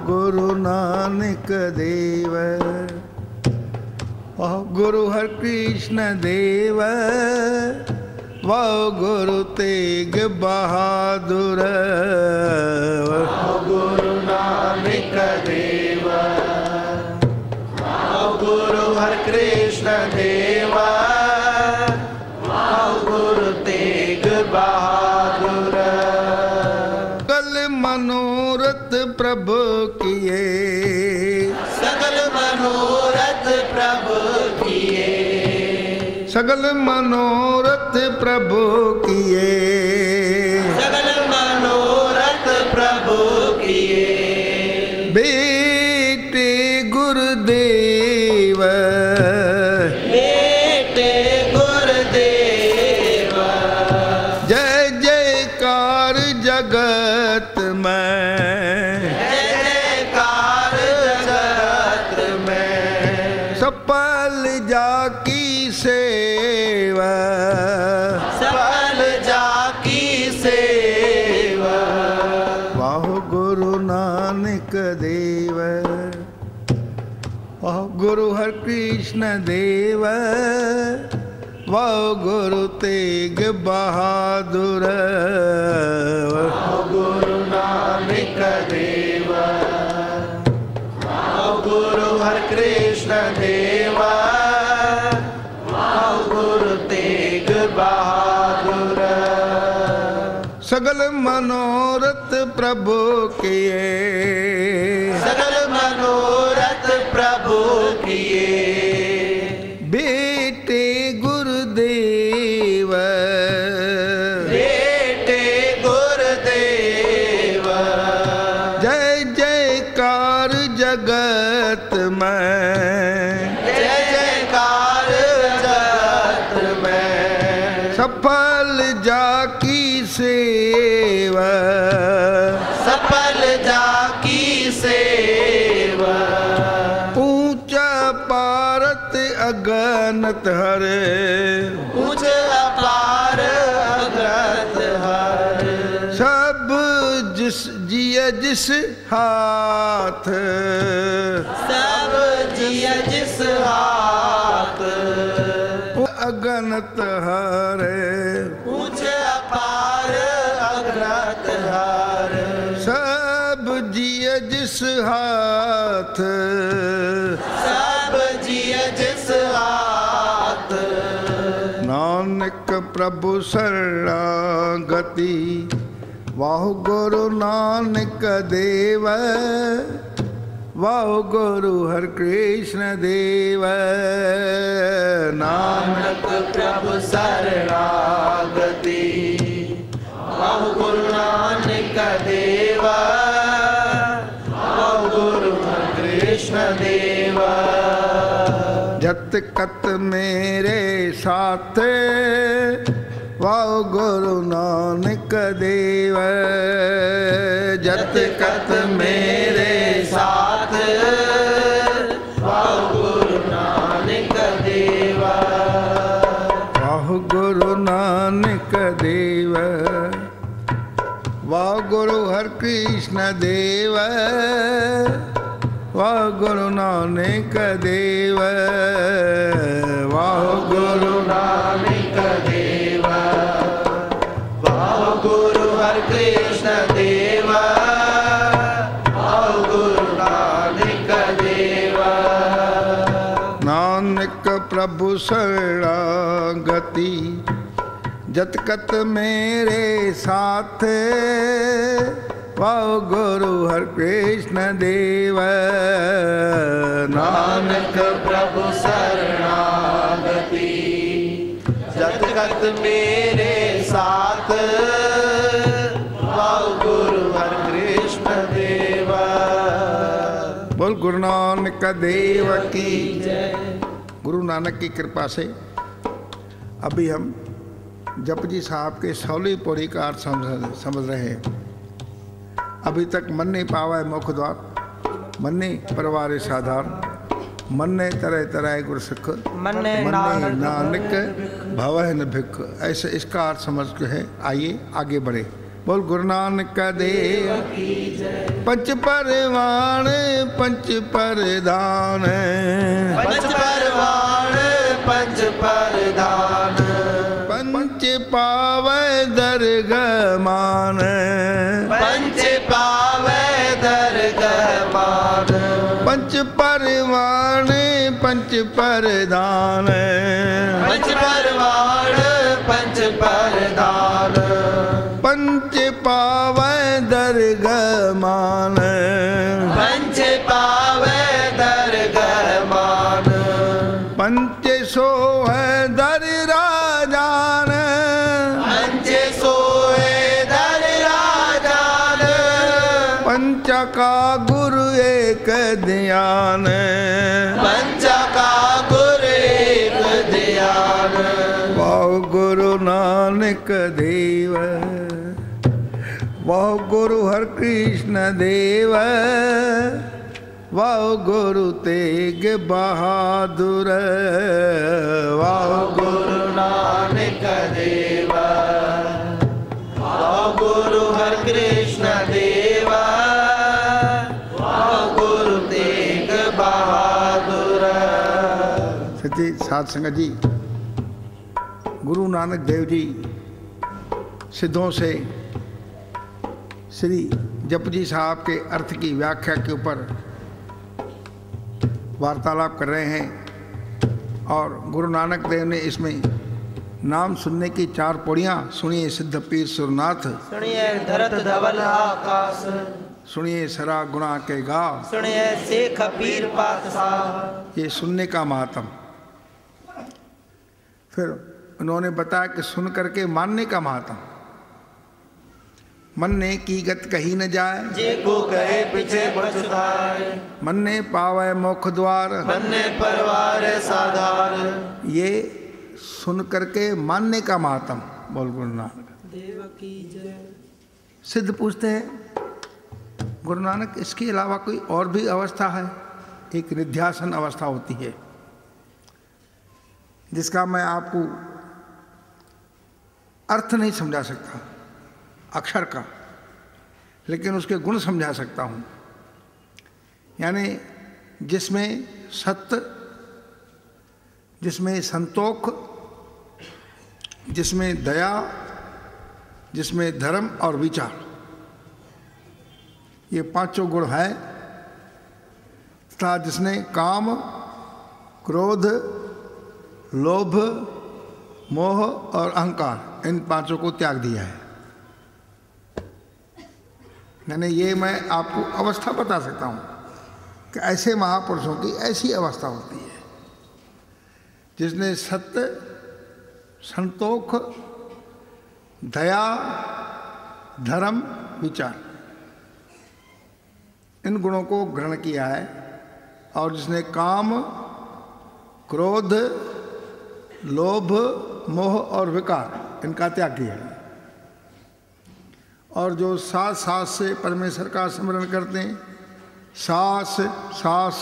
गुरु नानक देव, वाह गुरु हर कृष्ण देव, वाह गुरु तेग बहादुर, वाह गुरु नानक देव, वाह गुरु हर कृष्ण देव, वाह गुरु तेग बहादुर। सकल मनोरथ प्रभु किए, सकल मनोरथ प्रभु किए, सकल मनोरथ प्रभु किए, सकल मनोरथ प्रभु किए। बेटे गुरुदेव, बेटे गुरुदेव, जय जयकार जगत में, जय जयकार जगत में। सफल जाकी सेवा, सफल जाकी सेवा, वाह गुरु नानक देव, वाह गुरु हर कृष्ण देव, वाह गुरु तेग बहादुर, वाह गुरु नानक देव, वाह गुरु हर कृष्ण देव, वाह गुरु तेग बहादुर। सकल मनोरथ प्रभु किए, सकल मनोरथ प्रभु किए। बेटे गुरुदेव, बेटे गुरुदेव, जय जयकार जगत में, जय जयकार जगत में। सफल जाकी सेवा, सफल जाकी सेवा। ऊंचा पारत अगनत हरे, ऊंचा पार अगनत हरे। सब जिस जिय जिस हाथ, सब जिय जिस हाथ, अगनत हरे। ऊंचा पार अगनत हरे। सब जिय जिस हाथ, सब जिय जिस हाथ। नानक प्रभु शरणागति, वाह गुरु नानक देव, वाह गुरु हर कृष्ण देव। नानक प्रभु शरणागति, वाह गुरु नानक देव, वाह गुरु हर कृष्ण देव। जत कत मेरे साथ, वाह गुरु नानक देव। जत कत मेरे साथ, वाह गुरु नानक देव, वाह गुरु नानक देव, वाह गुरु हर कृष्ण देव, वाह गुरु नानक देव, वाह गुरु नानक देव, वाह गुरु हर कृष्ण देव, वाह गुरु नानक देव। नानक प्रभु शरणागति, जत कत मेरे साथ, वाह गुरु हर कृष्ण देव। नानक प्रभु शरणागति, जत कत मेरे साथ, वाह गुरु हर कृष्ण देव। बोल गुरु नानक देव की जय। गुरु नानक की कृपा से अभी हम जपजी साहब के 16वीं पौड़ी का अर्थ समझ रहे हैं। अभी तक मन नहीं पावा मुख द्वार, मन नहीं परवारे साधार, मन ने तरह तरह गुर सिख, मन ने नानक भवह न भिख। ऐसे इसका अर्थ समझ के है। आइए आगे बढ़े। बोल गुरु नानक देव की जय। पंच परवान पंच परधान, पंच परवान पंच परधान, पंच पावै दरगमान, पंच पावै दरगमान, पंच परवान पंच परधान, पंच परवान पंच परधान, पंच पावै दरगमान, पंच पावै दरगमान, पंच सोहै दर राजान, पंच सोए दर राजान, पंच का गुरु एक ध्यान, पंच का गुरु एक ध्यान, वाह गुरु नानक देव, वाह गुरु हर कृष्ण देव, वाह गुरु तेग बहादुर, वाह गुरु नानक देव, वाह गुरु हर कृष्ण देव, वाह गुरु तेग बहादुर। सच्ची साध संगत जी, गुरु नानक देव जी सिद्धों से श्री जपजी साहब के अर्थ की व्याख्या के ऊपर वार्तालाप कर रहे हैं और गुरु नानक देव ने इसमें नाम सुनने की 4 पौड़ियाँ सुनिए। सिद्ध पीर सुरनाथ, सुनिए धरत धवल आकाश, सुनिए सरा गुणा के गाव, सुनिए शेख पीर पातशाह। ये सुनने का महात्म। फिर उन्होंने बताया कि सुन करके मानने का महात्म। मन ने की गत कही न जाए, जे को कहे पीछे पछुताए, मन ने पावे मोख द्वार, मन ने परवार साधार। ये सुन करके मानने का महात्म। बोल गुरु नानक देव की जय। सिद्ध पूछते हैं गुरु नानक इसके अलावा कोई और भी अवस्था है? एक निध्यासन अवस्था होती है जिसका मैं आपको अर्थ नहीं समझा सकता अक्षर का, लेकिन उसके गुण समझा सकता हूँ। यानी जिसमें सत्य, जिसमें संतोख, जिसमें दया, जिसमें धर्म और विचार, ये 5 गुण है। तथा जिसने काम, क्रोध, लोभ, मोह और अहंकार, इन 5 को त्याग दिया है। मैंने ये मैं आपको अवस्था बता सकता हूँ कि ऐसे महापुरुषों की ऐसी अवस्था होती है जिसने सत्य, संतोख, दया, धर्म, विचार, इन गुणों को ग्रहण किया है और जिसने काम, क्रोध, लोभ, मोह और विकार, इनका त्याग किया है। और जो साथ से परमेश्वर का स्मरण करते हैं, सास सास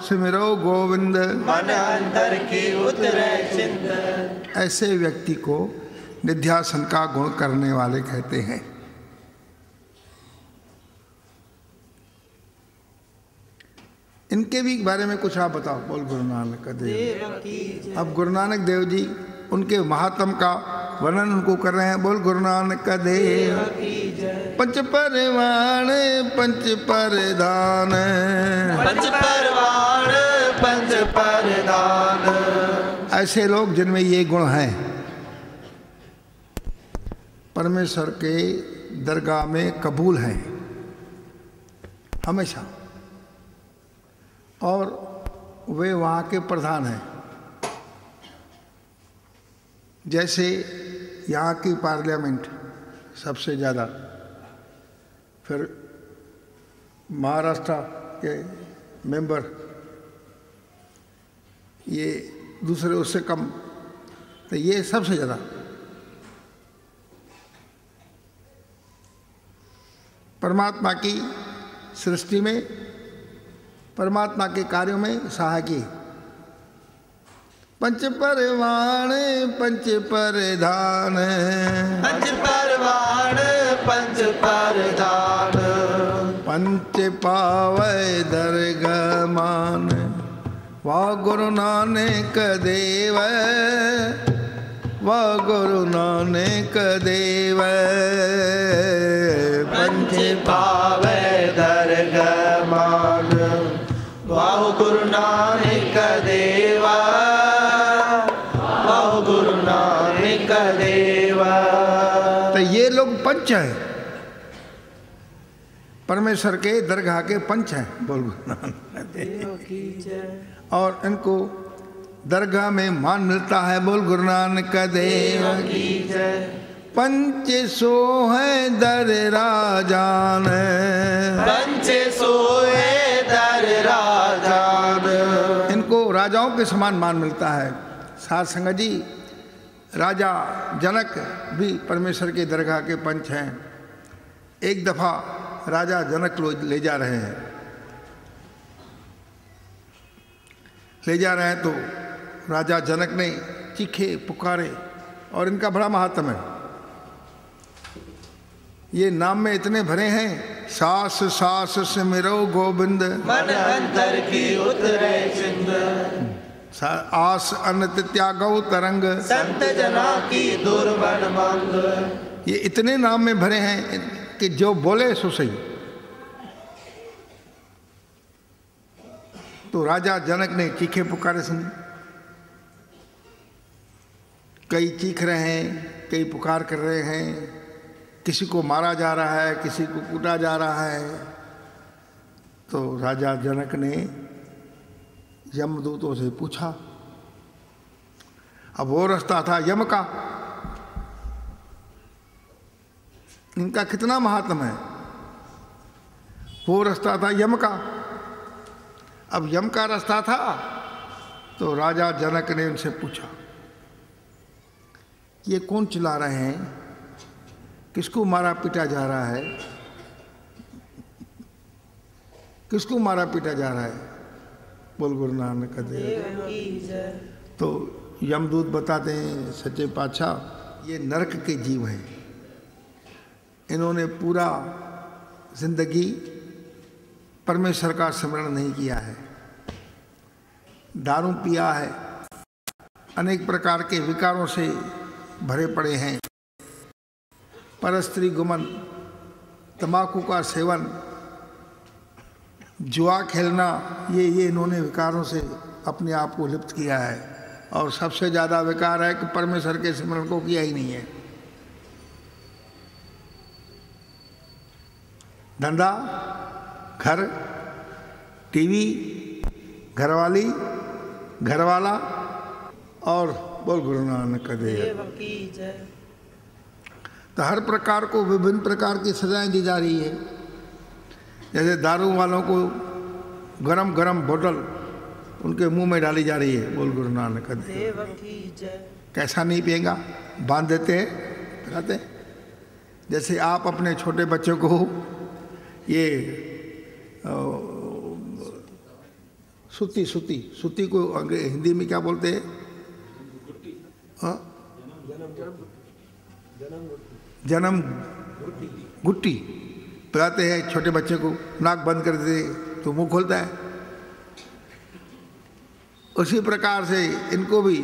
सिमरो गोविंद, मन अंतर की उतरे चिंत, ऐसे व्यक्ति को निध्यासन का गुण करने वाले कहते हैं। इनके भी बारे में कुछ आप बताओ। बोल गुरु नानक देव। अब गुरु नानक देव जी उनके महात्म का वर्णन उनको कर रहे हैं। बोल गुरु नानक देव। पंच परवान पंच परधान, पंच परवान पंच परधान, ऐसे लोग जिनमें ये गुण हैं परमेश्वर के दरगाह में कबूल हैं हमेशा, और वे वहाँ के प्रधान हैं। जैसे यहाँ की पार्लियामेंट सबसे ज़्यादा, फिर महाराष्ट्र के मेंबर ये दूसरे उससे कम, तो ये सबसे ज़्यादा। परमात्मा की सृष्टि में, परमात्मा के कार्यों में सहायकी। पंच परवान पंच परधान, पंच परवान पंच परदान पंच पावै दरगाह मान वाह गुरु नानक देव वाह गुरु नानक देव पंच पावै दरगाह मान वाह गुरु नानक देवा वाह गुरु नानक देवा। तो ये लोग पंच हैं, परमेश्वर के दरगाह के पंच हैं, बोल गुरु नानक देव की जय। और इनको दरगाह में मान मिलता है, बोल गुरु नानक देव की जय। पंच सोहे दर राजान पंच सोहे दर राजान इनको राजाओं के समान मान मिलता है। साध संगत जी, राजा जनक भी परमेश्वर के दरगाह के पंच हैं। एक दफा राजा जनक ले जा रहे हैं, ले जा रहे हैं तो राजा जनक ने चीखे पुकारे, और इनका बड़ा महात्म है। ये नाम में इतने भरे हैं, सास सास सिमरो गोविंद मन अंतर की उतरे चिंद आस अनत त्यागो तरंग संत जना की दुर्बन मंग। ये इतने नाम में भरे हैं कि जो बोले सो सही। तो राजा जनक ने चीखे पुकारे सुनी, कई चीख रहे हैं, कई पुकार कर रहे हैं, किसी को मारा जा रहा है, किसी को कूटा जा रहा है। तो राजा जनक ने यमदूतों से पूछा, अब वो रास्ता था यम का, इनका कितना महात्म है। वो रास्ता था यम का, अब यम का रास्ता था। तो राजा जनक ने उनसे पूछा, ये कौन चला रहे हैं, किसको मारा पीटा जा रहा है, किसको मारा पीटा जा रहा है, बोल गुरु नानक देव। तो यमदूत बताते हैं, सच्चे पातशाह ये नरक के जीव हैं, इन्होंने पूरा जिंदगी परमेश्वर का स्मरण नहीं किया है, दारू पिया है, अनेक प्रकार के विकारों से भरे पड़े हैं, परस्त्री गुमन, तंबाकू का सेवन, जुआ खेलना, ये इन्होंने विकारों से अपने आप को लिप्त किया है। और सबसे ज़्यादा विकार है कि परमेश्वर के स्मरण को किया ही नहीं है। धंधा, घर, टीवी, घरवाली, घरवाला, और बोल गुरु नानक देव की जय। तो हर प्रकार को विभिन्न प्रकार की सजाएं दी जा रही है। जैसे दारू वालों को गरम गरम बोतल उनके मुंह में डाली जा रही है, बोल गुरु नानक देव की जय। कैसा नहीं पिएगा, बांध देते हैं, पिलाते हैं। जैसे आप अपने छोटे बच्चों को ये सुती को हिंदी में क्या बोलते हैं, जन्म गुट्टी पिलाते हैं छोटे बच्चे को, नाक बंद कर देते तो मुंह खोलता है। उसी प्रकार से इनको भी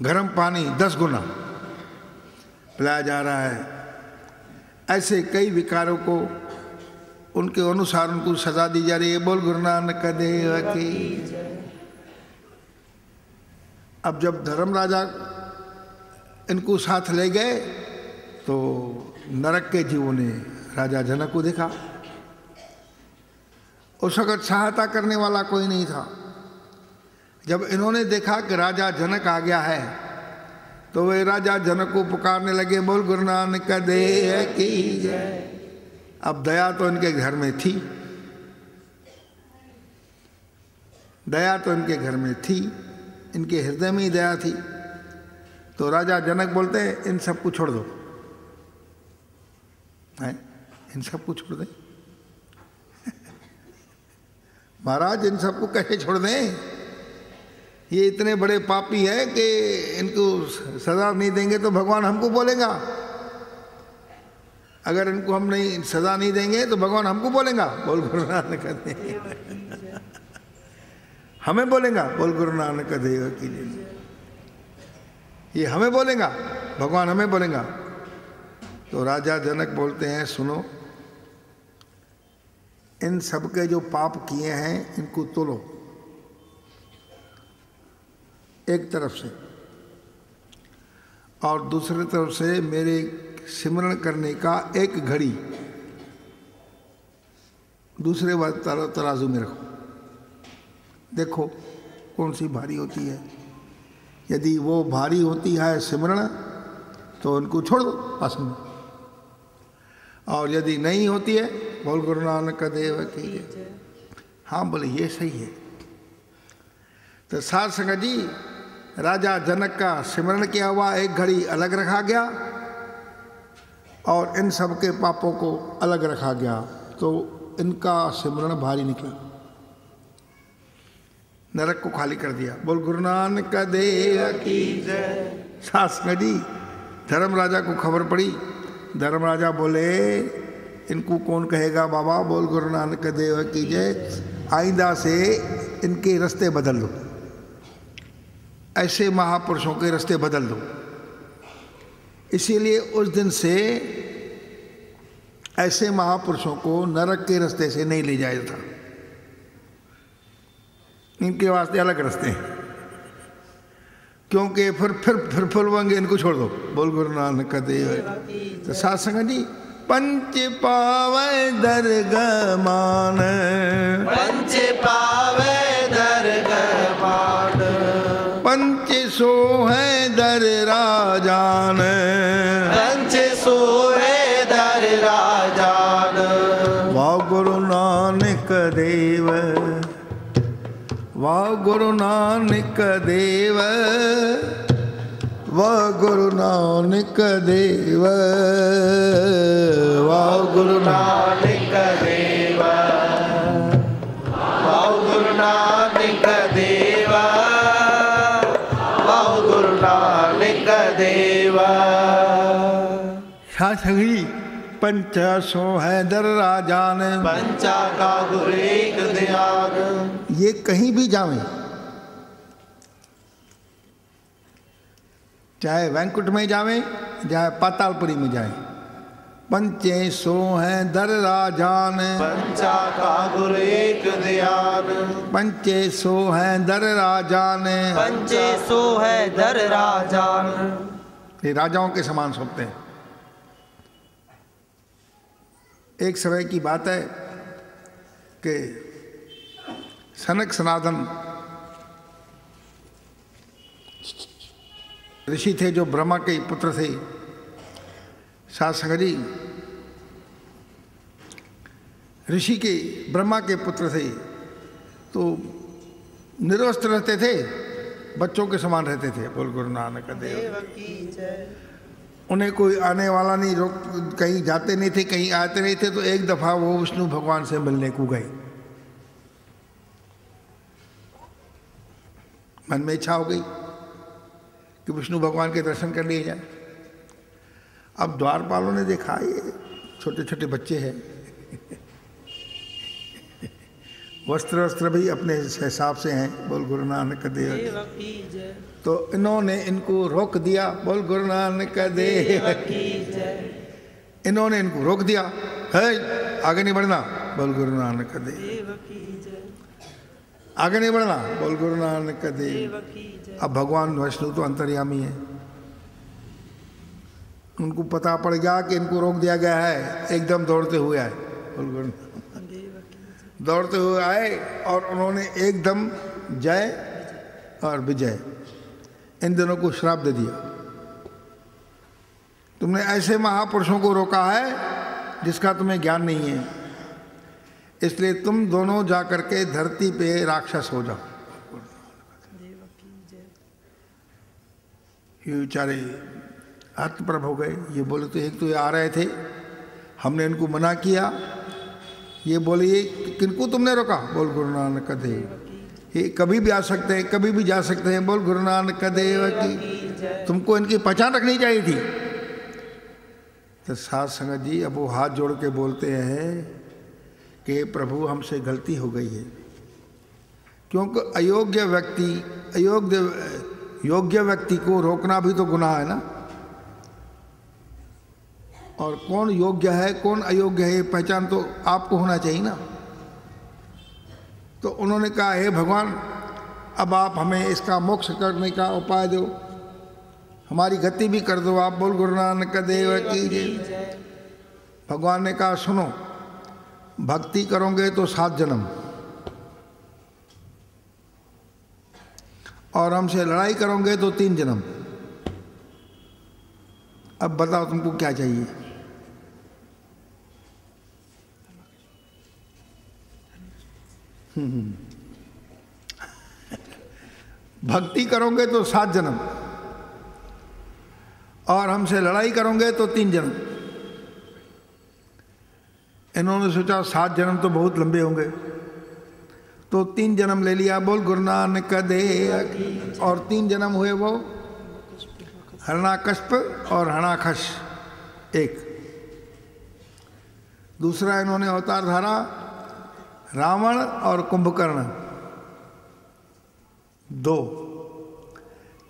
गर्म पानी 10 गुना पिलाया जा रहा है। ऐसे कई विकारों को उनके अनुसार उनको सजा दी जा रही है, बोल गुरु नानक देव की। अब जब धर्म राजा इनको साथ ले गए तो नरक के जीवों ने राजा जनक को देखा। उस वक्त सहायता करने वाला कोई नहीं था। जब इन्होंने देखा कि राजा जनक आ गया है तो वे राजा जनक को पुकारने लगे, बोल गुरु नानक देव की जय। अब दया तो इनके घर में थी, दया तो इनके घर में थी, इनके हृदय में ही दया थी। तो राजा जनक बोलते हैं, इन सबको छोड़ दो, हैं, इन सबको छोड़ दें। महाराज इन सबको कैसे छोड़ दें, ये इतने बड़े पापी है कि इनको सजा नहीं देंगे तो भगवान हमको बोलेगा। अगर इनको हम नहीं सजा नहीं देंगे तो भगवान हमको बोलेगा, बोल गुरु नानक देव, हमें बोलेगा, बोल गुरु नानक देव की जय। ये हमें बोलेगा, भगवान हमें बोलेगा। तो राजा जनक बोलते हैं सुनो, इन सबके जो पाप किए हैं इनको तोलो एक तरफ से, और दूसरी तरफ से मेरे सिमरण करने का एक घड़ी दूसरे तराजू में रखो, देखो कौन सी भारी होती है। यदि वो भारी होती है सिमरण तो उनको छोड़ दो पास में, और यदि नहीं होती है बोल गुरु नानक देव की जय। हाँ बोले ये सही है। तो साध संगत जी, राजा जनक का सिमरण किया हुआ एक घड़ी अलग रखा गया और इन सब के पापों को अलग रखा गया, तो इनका सिमरण भारी निकला, नरक को खाली कर दिया। बोल गुरु नानक देव की जय। साध संगत जी, धर्म राजा को खबर पड़ी। धर्म राजा बोले इनको कौन कहेगा बाबा, बोल गुरु नानक देव की जय, आइंदा से इनके रास्ते बदल दो, ऐसे महापुरुषों के रास्ते बदल दो। इसीलिए उस दिन से ऐसे महापुरुषों को नरक के रास्ते से नहीं ले जाया था, इनके वास्ते अलग रास्ते हैं, क्योंकि फिर फुलवाएंगे, इनको छोड़ दो। बोल गुरु नानक देव। तो साध संगत जी, पंच पावे दरगमान, पंच पावे दरगमान, पंच सो है दर राजान, पंच सोहे दर राजान। वाह गुरु नानक देव, वाह गुरु नानक देव, वाह गुरु नानक देव, वाह गुरु नानक देव, वाह गुरु नानक देव, वाह गुरु नानक देव। शासगी पंच सो है दर राजान, पंचा का गुरु एक ध्यान। ये कहीं भी जावें, चाहे वैंकुट में जावें चाहे पातालपुरी में जाएं, पंचे सो हैं दर राजान, पंचा का गुरु एक ध्यान। पंचे सो हैं दर राजान, पंचे सो है दर राजान। ये राजाओं के समान सोचते हैं। एक समय की बात है कि सनक सनातन ऋषि थे जो ब्रह्मा के पुत्र थे। साध संगत जी, ऋषि के ब्रह्मा के पुत्र थे तो निर्वस्त्र रहते थे, बच्चों के समान रहते थे। बोल गुरु नानक देव। उन्हें कोई आने वाला नहीं, रोक, कहीं जाते नहीं थे, कहीं आते नहीं थे। तो एक दफ़ा वो विष्णु भगवान से मिलने को गए। मन में इच्छा हो गई कि विष्णु भगवान के दर्शन कर लिए जाए। अब द्वारपालों ने देखा ये छोटे छोटे बच्चे हैं, वस्त्र भी अपने हिसाब से हैं। बोल गुरु नानक देव। तो इन्होंने इनको रोक दिया। बोल गुरु नानक देव। इन्होंने इनको रोक दिया, है आगे नहीं बढ़ना। बोल गुरु नानक देव। आगे नहीं बढ़ना। बोल गुरु नानक देव। अब भगवान विष्णु तो अंतर्यामी है, उनको पता पड़ गया कि इनको रोक दिया गया है। एकदम दौड़ते हुए आए, बोल गुरु दौड़ते हुए आए और उन्होंने एकदम जय और विजय इन दोनों को श्राप दे दिया। तुमने ऐसे महापुरुषों को रोका है जिसका तुम्हें ज्ञान नहीं है, इसलिए तुम दोनों जाकर के धरती पे राक्षस हो जाओ। ये बेचारे हतप्रभ हो गए। ये बोले तो एक तो ये आ रहे थे, हमने इनको मना किया। ये बोले ये किनको तुमने रोका? बोल गुरु नानक देव। ये कभी भी आ सकते हैं, कभी भी जा सकते हैं। बोल गुरु नानक देव की। तुमको इनकी पहचान रखनी चाहिए थी। तो साध संगत जी अब वो हाथ जोड़ के बोलते हैं कि प्रभु हमसे गलती हो गई है, क्योंकि योग्य व्यक्ति को रोकना भी तो गुनाह है ना। और कौन योग्य है कौन अयोग्य है पहचान तो आपको होना चाहिए ना। तो उन्होंने कहा हे भगवान, अब आप हमें इसका मोक्ष करने का उपाय दो, हमारी गति भी कर दो आप। बोल गुरु नानक देव की जय। भगवान ने कहा सुनो, भक्ति करोगे तो 7 जन्म, और हमसे लड़ाई करोगे तो 3 जन्म। अब बताओ तुमको क्या चाहिए। भक्ति करोगे तो 7 जन्म, और हमसे लड़ाई करोगे तो 3 जन्म। इन्होंने सोचा 7 जन्म तो बहुत लंबे होंगे, तो 3 जन्म ले लिया। बोल गुरु नानक देव। और 3 जन्म हुए वो हरणाकश्यप और हरणाकश एक। दूसरा इन्होंने अवतार धारा रावण और कुंभकर्ण 2।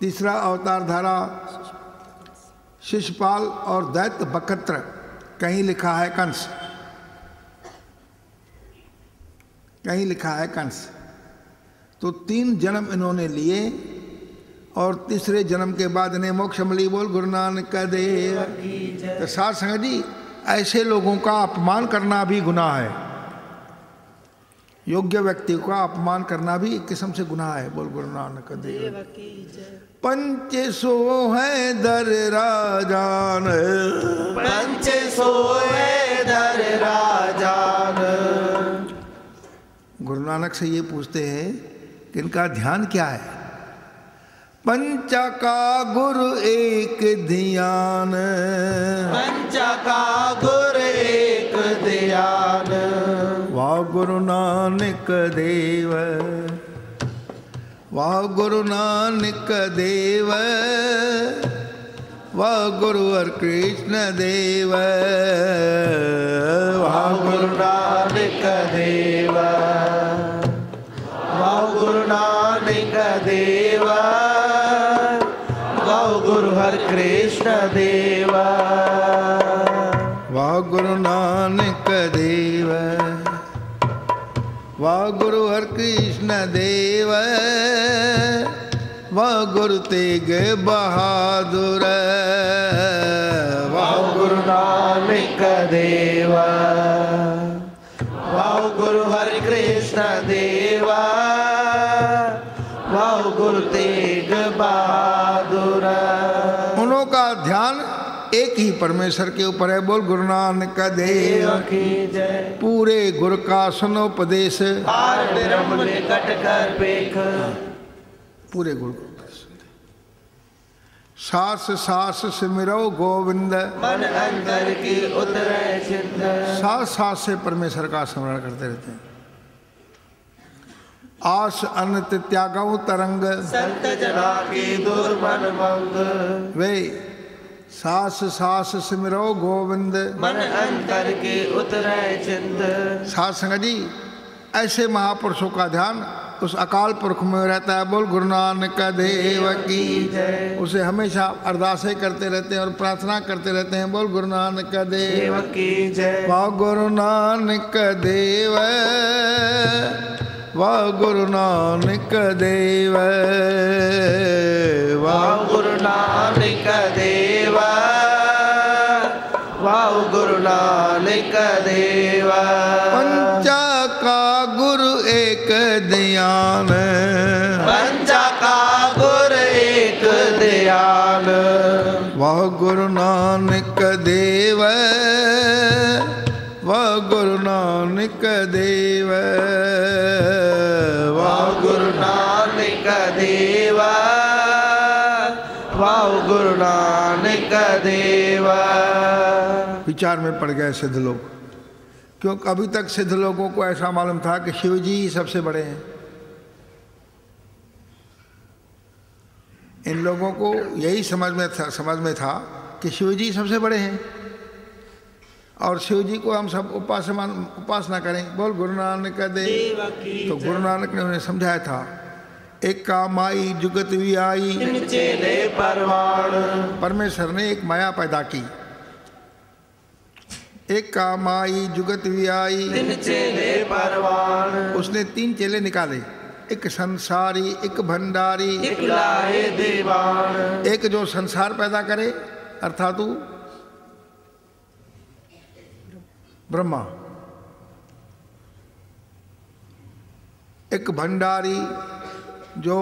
तीसरा अवतार धारा शिशुपाल और दैत्य बकत्र, कहीं लिखा है कंस, कहीं लिखा है कंस। तो 3 जन्म इन्होंने लिए, और तीसरे जन्म के बाद इन्हें मोक्ष मिली। बोल गुरु नानक देव। तो साध संगत जी, ऐसे लोगों का अपमान करना भी गुनाह है। योग्य व्यक्ति का अपमान करना भी एक किस्म से गुनाह है। बोल गुरु नानक देव। पंच सो है दर राजान, पंच सो है दर राजान। गुरु नानक से ये पूछते हैं कि इनका ध्यान क्या है। पंचा का गुरु एक ध्यान, पंचा का गुरु एक ध्यान। वाह गुरु नानक देव, वाह गुरु नानक देव, वाह गुरु हर कृष्ण देव, वाह गुरु नानक देव, वाह गुरु नानक देव, वाह गुरु हर कृष्ण देव, वाह गुरु नानक देव, वाह गुरु हर कृष्ण देव, वाह गुरु तेग बहादुर, वाह गुरु नानक देव, वाह गुरु हरि कृष्ण देव, वाह गुरु तेग बहादुर। उन्हों का ध्यान एक ही परमेश्वर के ऊपर है। बोल गुरु नानक देव की जय। पूरे गुरु का सुनोपदेश, निकट कर पेख। पूरे गुरु को सास सास सिमरो गोविंद, मन अंतर की उतरे चिंत। सास सास से परमेश्वर का स्मरण करते रहते हैं। आस अनंत त्यागव तरंग, संत जना की दूर मन मंग। वे सास सास सिमरो गोविंद, मन अंतर की उतरे चिंत। साध संगत जी, ऐसे महापुरुषों का ध्यान उस अकाल पुरख में रहता है। बोल गुरु नानक देव की जय। उसे हमेशा अरदासें करते रहते हैं और प्रार्थना करते रहते हैं। बोल गुरु नानक देव की जय। वाह गुरु नानक देव, वाह गुरु नानक देव, वाह गुरु नानक देव, वाह गुरु नानक देव। पंचा का गुरु एक ध्यान, पंचा का गुरु एक ध्यान। वाह गुरु नानक देव, वाह गुरु नानक देव, वाह गुरु नानक देव, वाह गुरु नानक देव। विचार में पड़ गए सिद्ध लोग, क्योंकि अभी तक सिद्ध लोगों को ऐसा मालूम था कि शिव जी ही सबसे बड़े हैं। इन लोगों को यही समझ में था कि शिव जी सबसे बड़े हैं। और शिव जी को हम सब उपासना करें। बोल गुरु नानक देव की। तो गुरु नानक ने उन्हें समझाया था, एक का माई जुगत भी आई, चेले परवान। परमेश्वर ने एक माया पैदा की। एक का माई जुगत भी आई, चेले परवान। उसने 3 चेले निकाले, एक संसारी, एक भंडारी, एक लाए दीवान। एक जो संसार पैदा करे अर्थात ब्रह्मा, एक भंडारी जो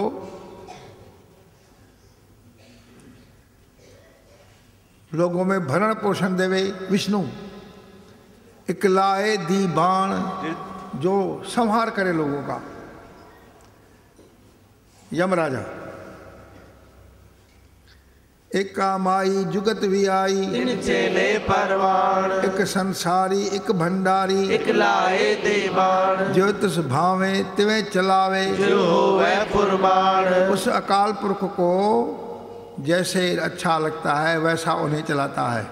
लोगों में भरण पोषण देवे विष्णु, एक लाए दीवान जो संहार करे लोगों का यमराजा। एक का माई जुगत भी आई, चेले परवान। एक संसारी, एक भंडारी, एक लाए दीवान। जो तिस भावे तिवे चलावे, जो होवे कुर्बान। उस अकाल पुरख को जैसे अच्छा लगता है वैसा उन्हें चलाता है।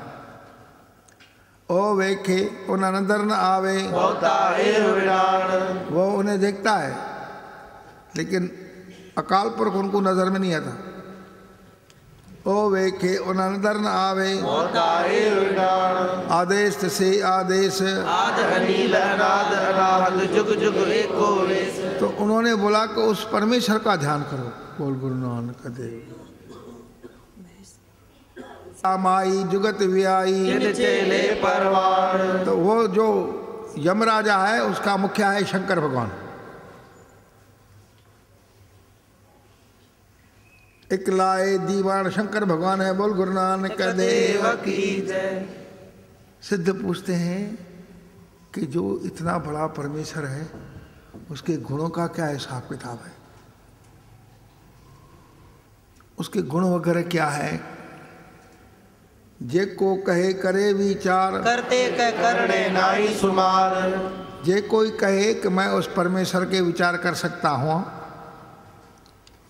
ओ वेखे उन नजर न आवे, होता है विरान। वो उन्हें देखता है लेकिन अकाल पुरख उनको नजर में नहीं आता। ओ वेखे उन नजर न आवे, होता है विरान। आदेश से आदेश, आद अनिल अनाद अनाहत जुग जुग एको वेश। तो उन्होंने बोला कि उस परमेश्वर का ध्यान करो। बोल गुरु नानक देव। माई जुगत भी आई, चेले परवान। तो वो जो यमराजा है उसका मुखिया है शंकर भगवान। एक लाए दीवान शंकर भगवान है। बोल गुरु नानक देव की जय। सिद्ध पूछते हैं कि जो इतना बड़ा परमेश्वर है उसके गुणों का क्या हिसाब किताब है, उसके गुण वगैरह क्या है। जे को कहे करे विचार, करते कह करने नाई सुमार। जे कोई कहे कि मैं उस परमेश्वर के विचार कर सकता हूँ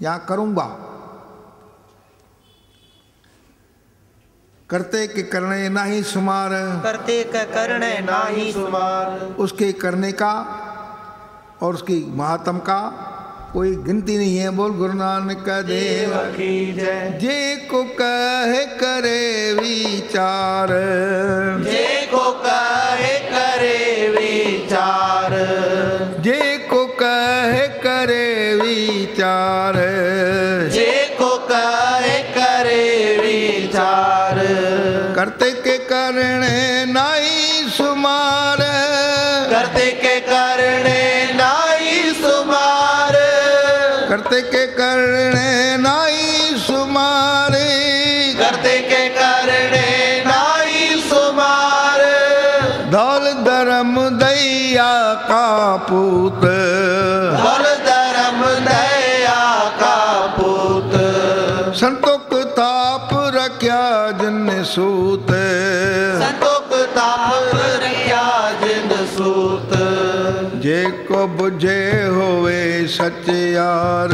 या करूँगा, करते के करने नाही सुमार, करते कह करने नाई सुमार। उसके करने का और उसकी महात्म का कोई गिनती नहीं है। बोल गुरु नानक देव की जय। जे को कहे करे विचार, जे को कहे करे विचार। जे को कहे करे विचार, जे को कहे करे विचार। करते के करने नाई सुमार, करते के करने नाई सुमार। करते के करने नाई सुमार, करते के करने नाई सुमार। धौल धर्म दैया का पूत, धौल धर्म दया का पूत। संतोष ताप रख्या जिन सूत, संतोष ताप रख्या जिन सूत। जे को बुझे होवे सचियार,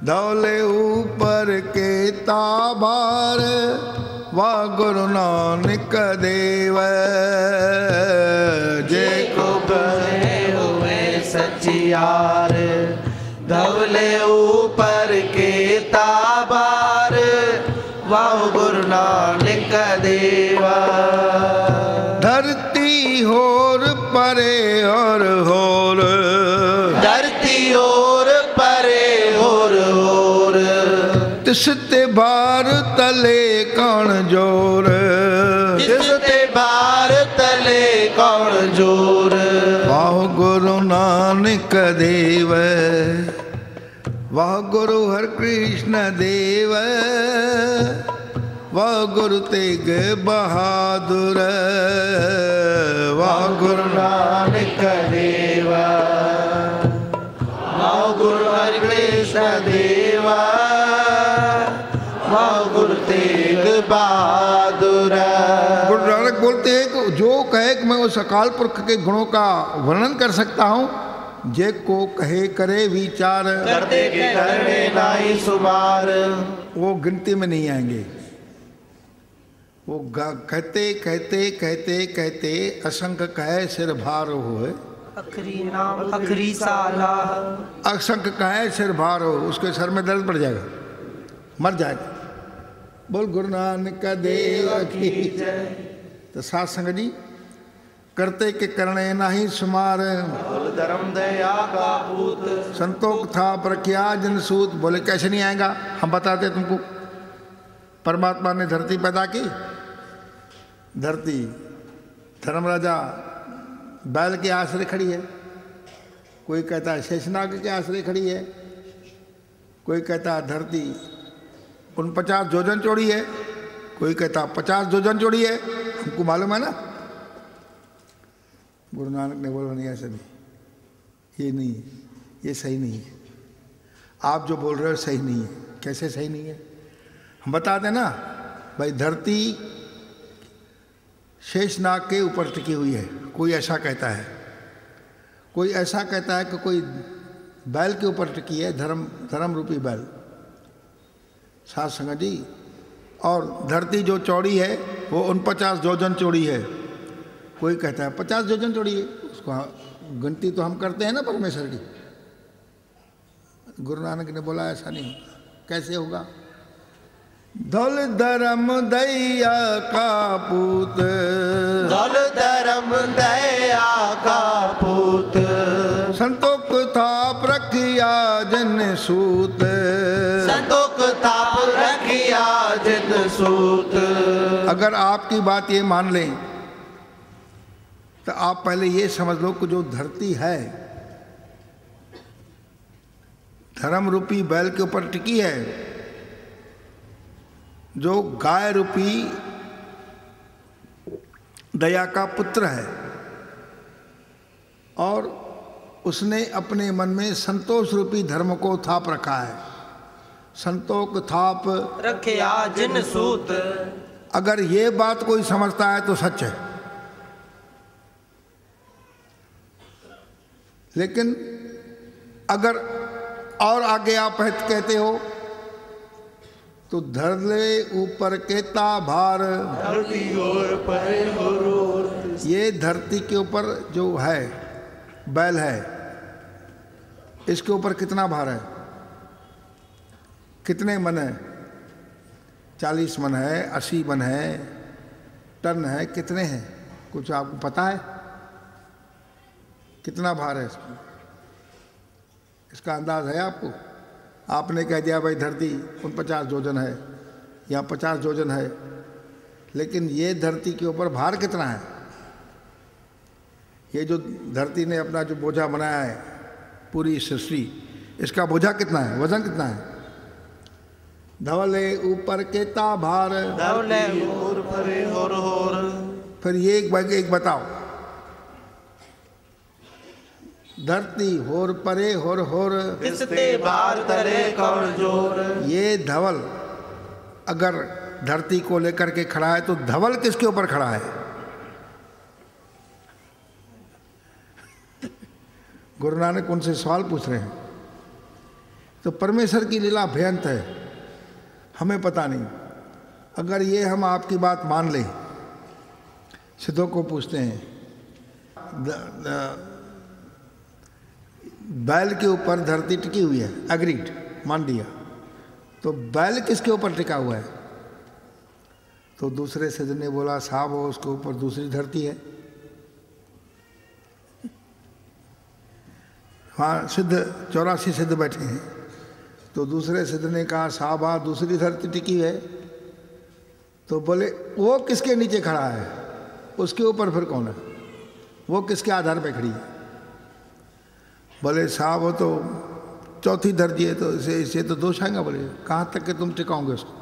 धौले ऊपर के ताबार, वाह गुरु नानक देव। जे को बने हुए सचियार, धवले ऊपर के ताबार, वाह गुरु नानक देवा। धरती होर परे और होर, धरती और परे और तिसते बार तले कौन जोर, जिसते बार तले कौन जोर। वाह गुरु नानक देव, वाह गुरु हर कृष्ण देव, वाह गुरु तेग बहादुर, वाह गुरु नानक देवा। वाह गुरु हरि कृष्ण देवा, वाह गुरु तेग बहादुर। गुरु नानक बोलते हैं कि जो कहे कि मैं उस अकाल पुरख के गुणों का वर्णन कर सकता हूँ, जे को कहे करे विचार, करते के करने नाई सुमार। वो गिनती में नहीं आएंगे। वो कहते कहते कहते कहते असंख्य कहे सिर भार होए, अखरी नाम अखरी साला। असंख्य कहे सिर भार हो, उसके सर में दर्द पड़ जाएगा, मर जाएगा। बोल गुरु नानक देव की जय। तो साथ संग जी, करते के करने नाही सुमार, धर्म दया का पूत, संतोष था पर क्या जन सूत। बोले कैसे नहीं आएगा, हम बताते तुमको। परमात्मा ने धरती पैदा की, धरती धर्मराजा बैल के आश्रय खड़ी है, कोई कहता है शेषनाग के आश्रय खड़ी है, कोई कहता है धरती 49 योजन चौड़ी है, कोई कहता 50 योजन चौड़ी है। हमको मालूम है ना। गुरु नानक ने बोला नहीं, ऐसा नहीं, ये नहीं है, ये सही नहीं है, आप जो बोल रहे हो सही नहीं है। कैसे सही नहीं है, हम बता दें ना भाई। धरती शेषनाग के ऊपर टिकी हुई है, कोई ऐसा कहता है, कोई ऐसा कहता है कि कोई बैल के ऊपर टिकी है, धर्म रूपी बैल। साथ संगत जी, और धरती जो चौड़ी है वो 49 योजन चौड़ी है, कोई कहता है 50 योजन चौड़ी है। उसको गिनती तो हम करते हैं ना परमेश्वर की। गुरु नानक ने बोला ऐसा नहीं होगा। कैसे होगा? धौल धर्म दया का पूत, धौल धर्म दया का पूत, संतोष था प्रखिया जन सूत, संतोष था प्रखिया जन सूत। अगर आपकी बात ये मान लें तो आप पहले ये समझ लो कि जो धरती है धर्म रूपी बैल के ऊपर टिकी है, जो गाय रूपी दया का पुत्र है, और उसने अपने मन में संतोष रूपी धर्म को थाप रखा है। संतोष थाप रखिया जिन सूत। अगर ये बात कोई समझता है तो सच है। लेकिन अगर और आगे आप कहते हो तो धरले ऊपर केता भार, धरती और परे और। ये धरती के ऊपर जो है बैल है, इसके ऊपर कितना भार है? कितने मन है? 40 मन है, 80 मन है, टन है, कितने हैं? कुछ आपको पता है कितना भार है इसको? इसका अंदाज है आपको? आपने कह दिया भाई धरती 49 योजन है या 50 योजन है, लेकिन ये धरती के ऊपर भार कितना है? ये जो धरती ने अपना जो बोझा बनाया है, पूरी सृष्टि, इसका बोझा कितना है? वजन कितना है? धवले ऊपर केता भार, धवले और परे और। फिर ये एक बताओ, धरती होर परे होर होर, किसते भार तले कौन जोर। ये धवल अगर धरती को लेकर के खड़ा है तो धवल किसके ऊपर खड़ा है? गुरु नानक उनसे सवाल पूछ रहे हैं। तो परमेश्वर की लीला भयंत है, हमें पता नहीं। अगर ये हम आपकी बात मान लें, सिद्धों को पूछते हैं बैल के ऊपर धरती टिकी हुई है, एग्रीड, मान लिया, तो बैल किसके ऊपर टिका हुआ है? तो दूसरे सिद्ध ने बोला साहब वो उसके ऊपर दूसरी धरती है। हाँ, सिद्ध 84 सिद्ध बैठे हैं। तो दूसरे सिद्ध ने कहा साहब हाँ दूसरी धरती टिकी है। तो बोले वो किसके नीचे खड़ा है? उसके ऊपर फिर कौन है? वो किसके आधार पे खड़ी है? बोले साहब वो तो चौथी धरती है, तो इसे तो दोष आएगा। बोले कहाँ तक के तुम टिकाओगे उसको?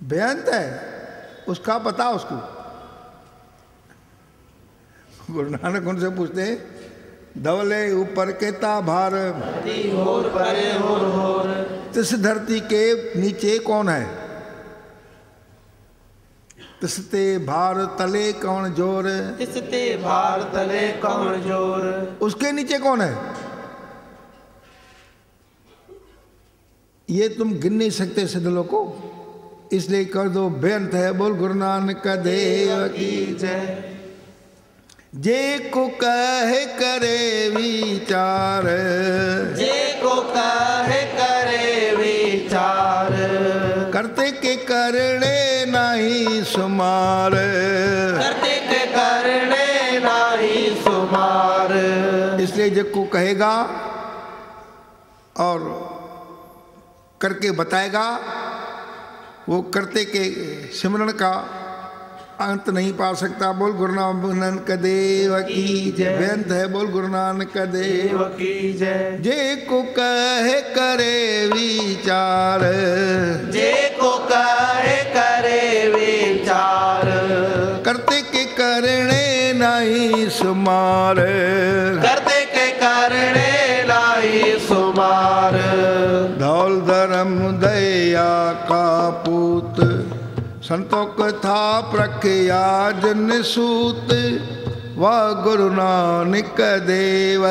बेअंत है, उसका पता उसको। गुरु नानक उनसे पूछते हैं धवले ऊपर केता भार, होर परे होर। इस धरती के नीचे कौन है? तिसते भार तले कौन जोर, तिसते भार तले कौन जोर। उसके नीचे कौन है? ये तुम गिन नहीं सकते सिद्ध लोग को। इसलिए कर दो बेअंत है। बोल गुरु नानक देव की जय। जे को कहे करे विचार, जे को कहे करे विचार, करते के करने नहीं सुमार, करते के करने नहीं सुमार। इसलिए जब को कहेगा और करके बताएगा, वो करते के सिमरन का अंत नहीं पा सकता। बोल गुरु नानक देव की जय। बेअंत है। बोल गुरु नानक देव की जय। जे को कहे करे विचार, जे को कहे करे विचार, करते के करने नहीं सुमार, करते के करने नहीं सुमार। धौल धर्म दया का पूत, संतों कथा प्रख्या जन सूत, वाह गुरु नानक देव।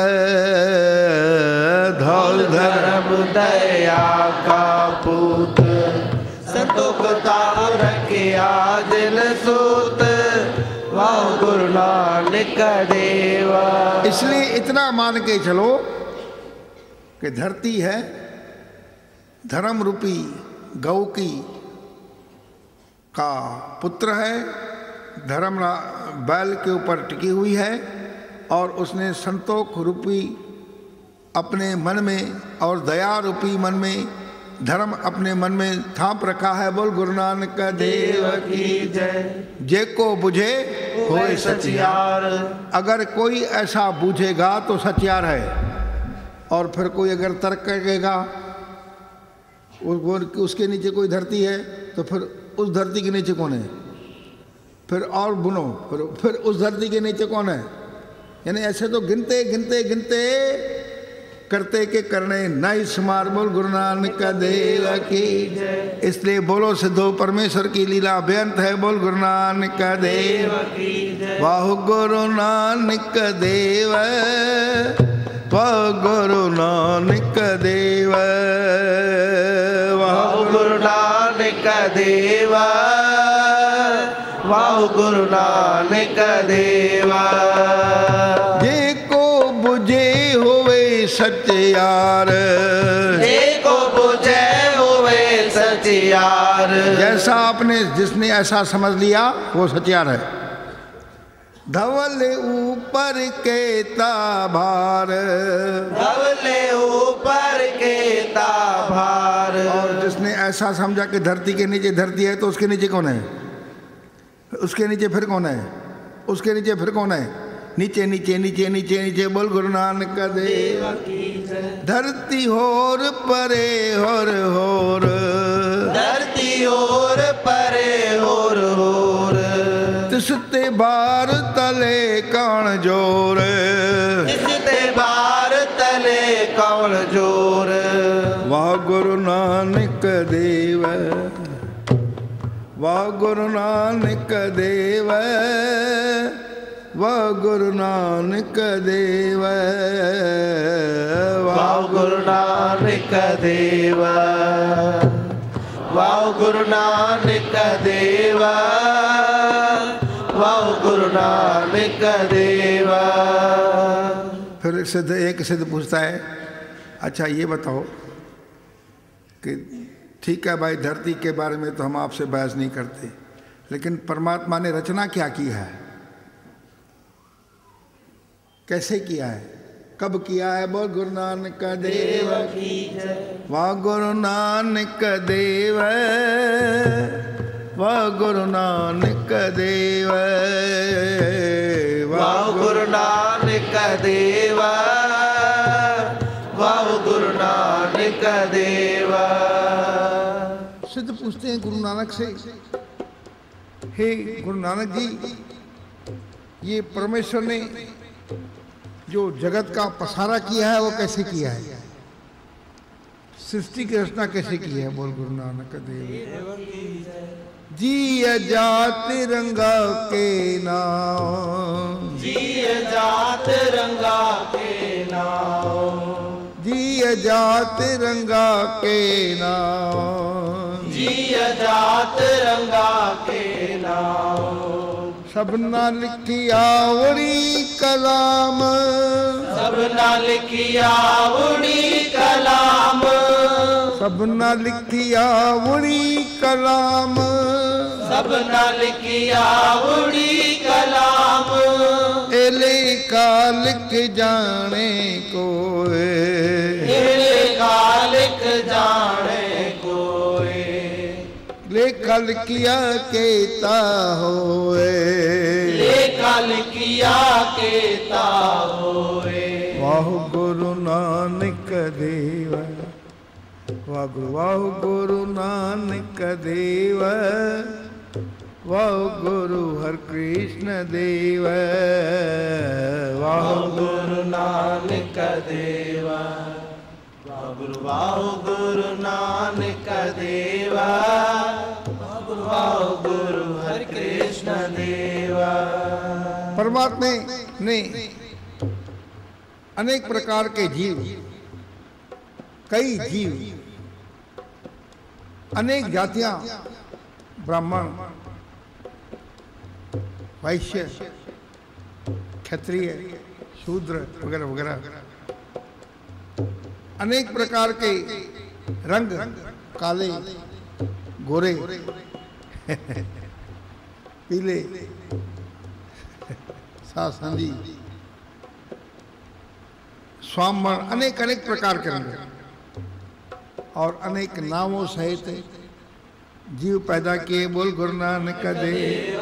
धौल धर्म दया का पूत, संतों कथा प्रख्या जन सूत, वाह गुरु नानक देव। इसलिए इतना मान के चलो कि धरती है धर्म रूपी गौ की का पुत्र है, धर्म बैल के ऊपर टिकी हुई है, और उसने संतोष रूपी अपने मन में और दया रूपी मन में धर्म अपने मन में थाप रखा है। बोल गुरु नानक देव की जय। जे को बुझे होए सचियार, अगर कोई ऐसा बूझेगा तो सचियार है। और फिर कोई अगर तर्क करेगा उसके नीचे कोई धरती है तो फिर उस धरती के नीचे कौन है, फिर और बुनो, फिर उस धरती के नीचे कौन है। यानी ऐसे तो गिनते गिनते गिनते करते के करने नहीं शुमार। बोल गुरु नानक देव की। इसलिए बोलो सिद्धो परमेश्वर की लीला बेअंत है। बोल गुरु नानक देव की। वाह गुरु नानक देव, वाह गुरु नानक देव, वाह गुरु नानक देवा, वाह गुरु नानक देवा। जे को बुझे हुए सचियार, जे को बुझे हुए सचियार, जैसा आपने जिसने ऐसा समझ लिया वो सचियार है। धवल ऊपर के ताभार, धवले ऊपर के ताभार, और जिसने ऐसा समझा कि धरती के नीचे धरती है तो उसके नीचे कौन है, उसके नीचे फिर कौन है, उसके नीचे फिर कौन है, नीचे नीचे नीचे नीचे नीचे। बोल गुरु नानक देव। धरती होर परे होर होर, धरती होर परे होर होर, तिसते बार तले कौन जोर, तिसते बार तले कौन जोर। वाह गुरु नानक देव, वाह गुरु नानक देव, वाह गुरु नानक देव, वाह गुरु नानक देव, वाह गुरु नानक देव, वाह गुरु नानक देव। फिर सिद्ध एक सिद्ध पूछता है, अच्छा ये बताओ कि ठीक है भाई धरती के बारे में तो हम आपसे बहस नहीं करते, लेकिन परमात्मा ने रचना क्या की है, कैसे किया है, कब किया है। बोल गुरु नानक देव की जय। वाह गुरु नानक देव, वाह गुरु नानक देव, वाह गुरु नानक देव, वाह गुरु नानक देव। सिद्ध पूछते हैं गुरु नानक से, हे गुरु नानक जी, ये परमेश्वर ने जो जगत का पसारा किया है वो कैसे किया है, सृष्टि की रचना कैसे की है। बोल गुरु नानक देव। जी जात रंगा के नाम, जी जात रंगा के नाम, जी जात रंगा के नाम, जिय जात रंगा के नाम। सबना लिखिया उड़ी कलाम, सबना लिखिया उड़ी कलाम, सबना लिखिया उड़ी कलाम, सबना लिखिया उड़ी कलाम। एले का लिख जाने कोए, एले का लिख जाने कोए। लेखा लिखिया केता होए, लेखा लिखिया केता होए। वाह गुरु नानक देव, वाह गुरु नानक देव, वाह गुरु हर कृष्ण देव, वाह गुरु नानक देवा। वाह गुरु नानक देवा, वाह गुरु हर कृष्ण देवा। परमात्मा ने अनेक प्रकार के जीव, कई जीव, अनेक जातियां, ब्राह्मण, वैश्य, क्षत्रिय, शूद्र वगैरह वगैरह, अनेक प्रकार के रंग, काले, गोरे, पीले, सासंदी, स्वामर, अनेक अनेक प्रकार के रंग और अनेक नामों सहित जीव पैदा किए। बोल गुरु नानक देव,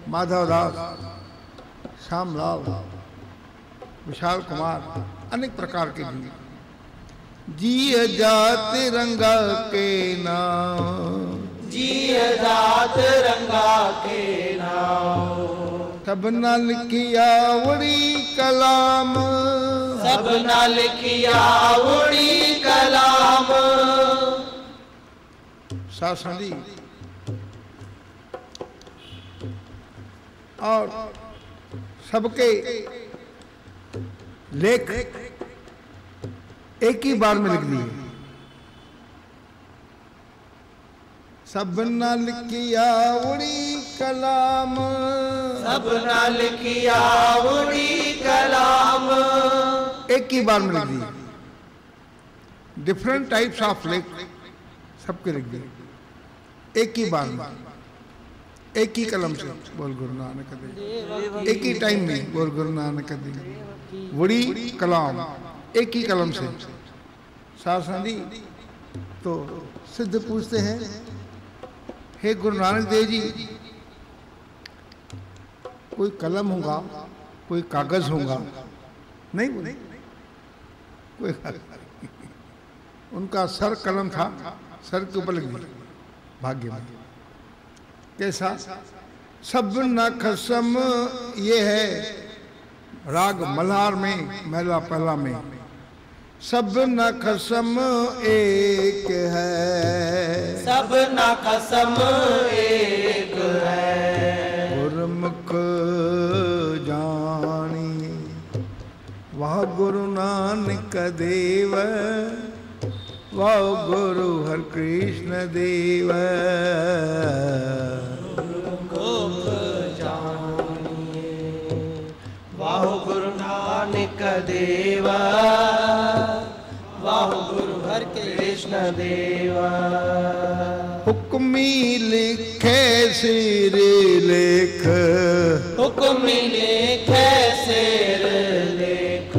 माधव दास, श्यामलाल, विशाल कुमार, अनेक प्रकार के जीव। जिय जात रंगा के नाम, जिय जात रंगा के नाम। सबना लिखिया उड़ी कलाम, सबना लिखिया उड़ी कलाम। सासंदी और सबके लेख एक ही बार में लिख दिए। सबना लिखिया उड़ी कलाम, सबना लिखिया उड़ी कलाम। एक ही बार में लिख दिए। डिफरेंट टाइप्स ऑफ लेख सबके लिख दिए एक ही बार में, एक ही कलम से। बोल गुरु नानक देव, एक ही टाइम में। बोल गुरु नानक देव, वड़ी कलाम, एक ही कलम से। सासंदी तो सिद्ध पूछते हैं, हे गुरु नानक देव जी, कोई कलम होगा, कोई कागज होगा? नहीं बोले, कोई उनका सर कलम था, सर के ऊपर लिख दिया भाग्य में। कैसा? सब न खसम, ये है राग मल्हार में, महला पहला में। सब न खसम एक है, सब न खसम एक है। गुरमुख जानी, वाह गुरु नानक देव, वाह गुरु हर कृष्ण देव। गुरमुख जानिए, वाह गुरु नानक देव, वाह गुरु हर कृष्ण देव। हुक्मी लिखे सिर लेख, हुक्मी लिखे सिर लेख।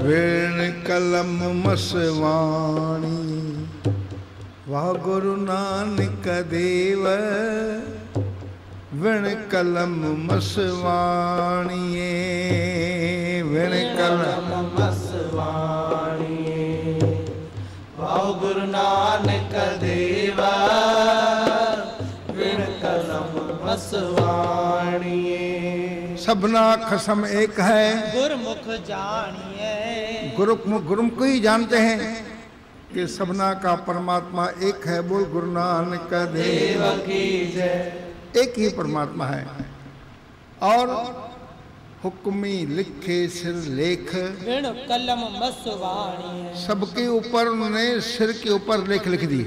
वेण कलम मसवाणी, वाह गुरु नानक देव, वेण कलम मसवाणिए। वेण कलम मसवाणिए, वाह गुरु नानक देव, वेण कलम मसवाणिए। सबना खसम एक है, गुरमुख जानिए। गुरुमुख ही जानते हैं कि सबना का परमात्मा एक है। बोल गुरु नानक देव की जय। एक ही परमात्मा है। और हुक्मी लिखे सिर लेख, वेणु कलम मसवाणी है। सबके ऊपर उन्होंने सिर के ऊपर लेख लिख दी।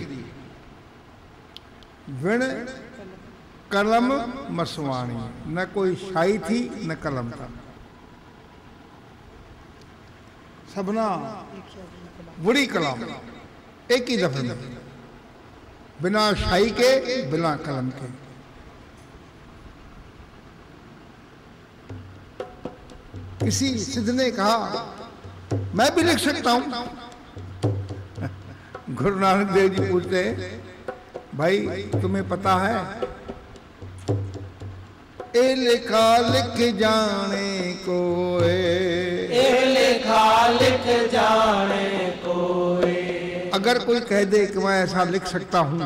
विण कलम मसवाणी, न कोई शाई थी न कलम था, सबना बुरी कलाम एक ही दफे में, बिना शाई के बिना कलम के। किसी सिद्ध ने कहा मैं भी लिख सकता हूं। गुरु नानक देव जी पूछते हैं भाई तुम्हें पता है ए लिखा लिख जाने को, ए लिखा लिख जाने को। अगर कोई कह दे कि मैं ऐसा लिख सकता हूं,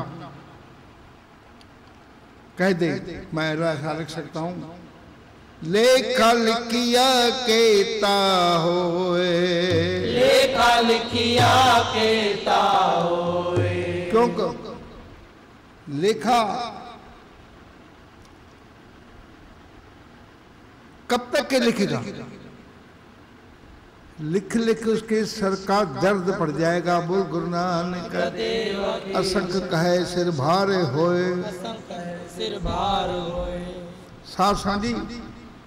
कह दे मैं ऐसा लिख सकता हूं, लेखा लिखिया केता होए, लेखा लिखिया केता होए। क्योंकि लेखा कब तक के लिखेगा? लिख लिख उसके सर का दर्द पड़ जाएगा। बोल गुरु नानक असंख्य कहे सिर भारे होए, सिर भार होए। साथ सांझी,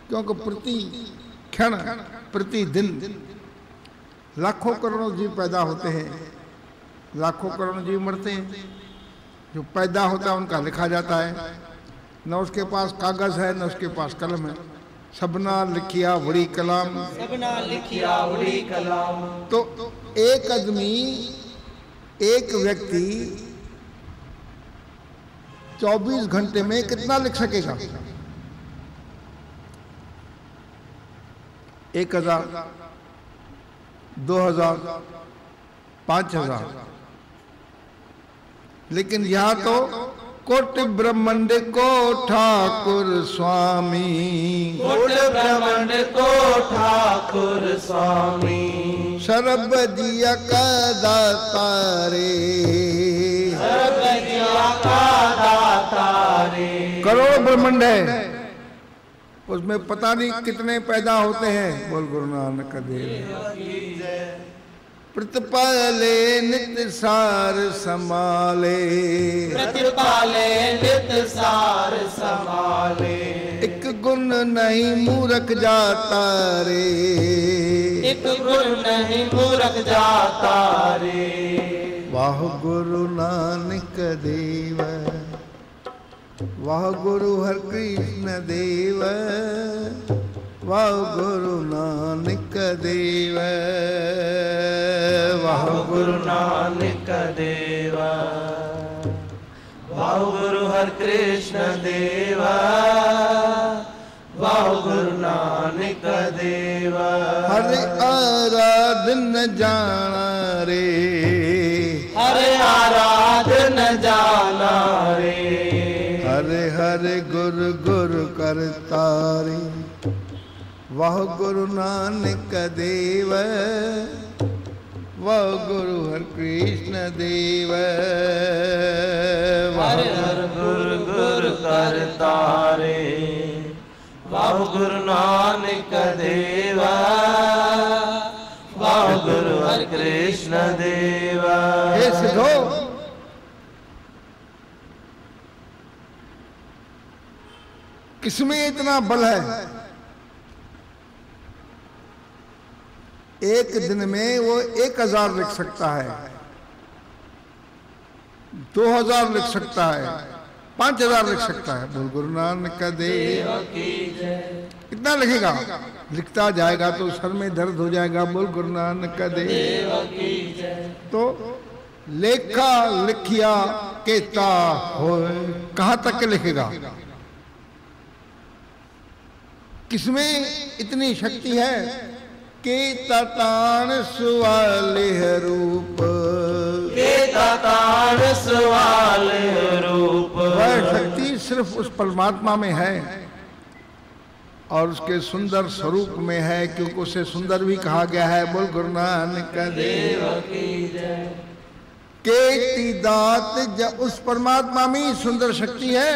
क्योंकि प्रति क्षण प्रति दिन लाखों करोड़ों जीव पैदा होते हैं, लाखों करोड़ों जीव मरते हैं। जो पैदा होता है उनका लिखा जाता है, न उसके पास कागज है न उसके पास कलम है। सबना लिखिया बड़ी कलाम, सबना लिखिया बड़ी कलाम। तो एक आदमी, एक व्यक्ति 24 घंटे में कितना लिख सकेगा? 1000, 2000, 5000। लेकिन यहां तो कोटि ब्रह्मांड को ठाकुर स्वामी, कोटि ब्रह्मांड को ठाकुर स्वामी। सर्व जिया का दाता रे, सर्व जिया का दाता रे। करोड़ ब्रह्मांड है, उसमें पता नहीं कितने पैदा होते हैं। बोल गुरु नानक देव। प्रतिपाले नित सार समाले, प्रतिपाले नित सार समाले। एक गुण नहीं मूरख जाता रे, एक गुण नहीं मूरख जाता रे। वाह गुरु नानक देव, वाह गुरु हर कृष्ण देव, वाह गुरु नानक देव, वाह गुरु नानक देवा। वाह गुरु हर कृष्ण देवा, वाह गुरु नानक देवा। हर आराधन जाना रे, हरे आराधन जाना रे। हरे हरे गुरु गुरु करता रे। वाह गुरु नानक देव, वाह गुरु हर कृष्ण देव, हर हर गुरु गुरु करता रे। वाह गुरु नानक देवा, वाह गुरु हर कृष्ण देवा। हे सिद्धो, किसमें इतना बल है? एक दिन में वो 1000 लिख सकता है, 2000 लिख सकता है, 5000 लिख सकता है। बोल गुरु नानक देव की जय। कितना लिखेगा? लिखता जाएगा तो सर में दर्द हो जाएगा। बोल गुरु नानक देव की जय। तो लेखा लिखिया केता हो, कहां तक लिखेगा? किसमें इतनी शक्ति है के तातान सुवाले रूप, के तातान सुवाले रूप। वह शक्ति सिर्फ उस परमात्मा में है और उसके सुंदर स्वरूप में है, क्योंकि उसे सुंदर भी कहा गया है। बोल गुरु नानक देव की जय। केती दात, उस परमात्मा में ही सुंदर शक्ति है।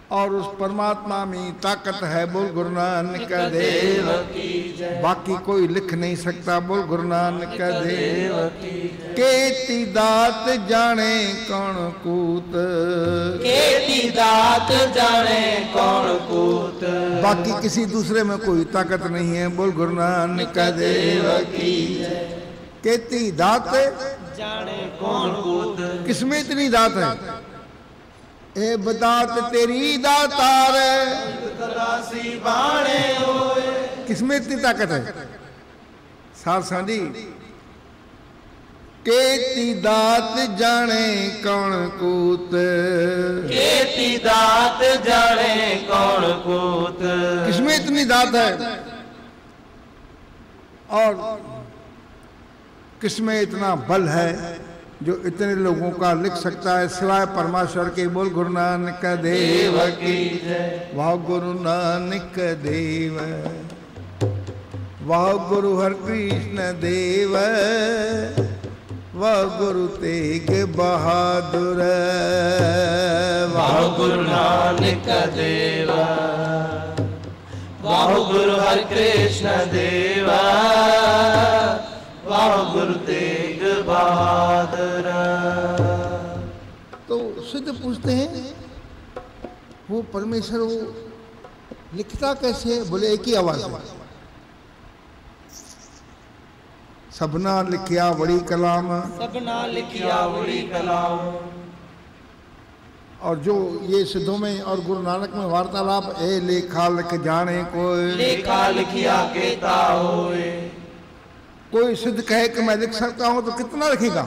और उस परमात्मा में ताकत है, बोल गुरु नानक देव की जय। बाकी कोई लिख नहीं सकता, बोल गुरु नानक देव की जय। केती दात जाने कौन कूत, केती दात जाने कौन कूत। बाकी किसी दूसरे में कोई ताकत नहीं है, बोल गुरु नानक देव की जय। केती दात जाने कौन कूत। किसमें इतनी दात है? ए बदात तेरी दातार, बाणे होए। किसमें इतनी ताकत है? सार सांडी केती दात जाने कौन कूत, केती दात जाने कौन कूत। किसमें इतनी दात है और किसमें इतना बल है जो इतने लोगों का लिख सकता है सिवाय परमेश्वर के। बोल गुरु नानक देव की जय। वाह गुरु नानक देव, वाह गुरु हर कृष्ण देव, वाह गुरु तेग बहादुर, वाह गुरु नानक देव, वाह गुरु हर कृष्ण देव, वाह गुरु तेग बहादुर। तो सिद्ध पूछते हैं वो परमेश्वर वो लिखता कैसे? बोले एक ही आवाज में, सबना लिखिया बड़ी कलाम, सबना लिखिया बड़ी कलाम। और जो ये सिद्धों में और गुरु नानक में वार्तालाप, ए लेखा लिख जाने कोई, लेखा लिखिया केता होए। कोई सिद्ध कहे कि मैं लिख सकता हूं तो कितना लिखेगा?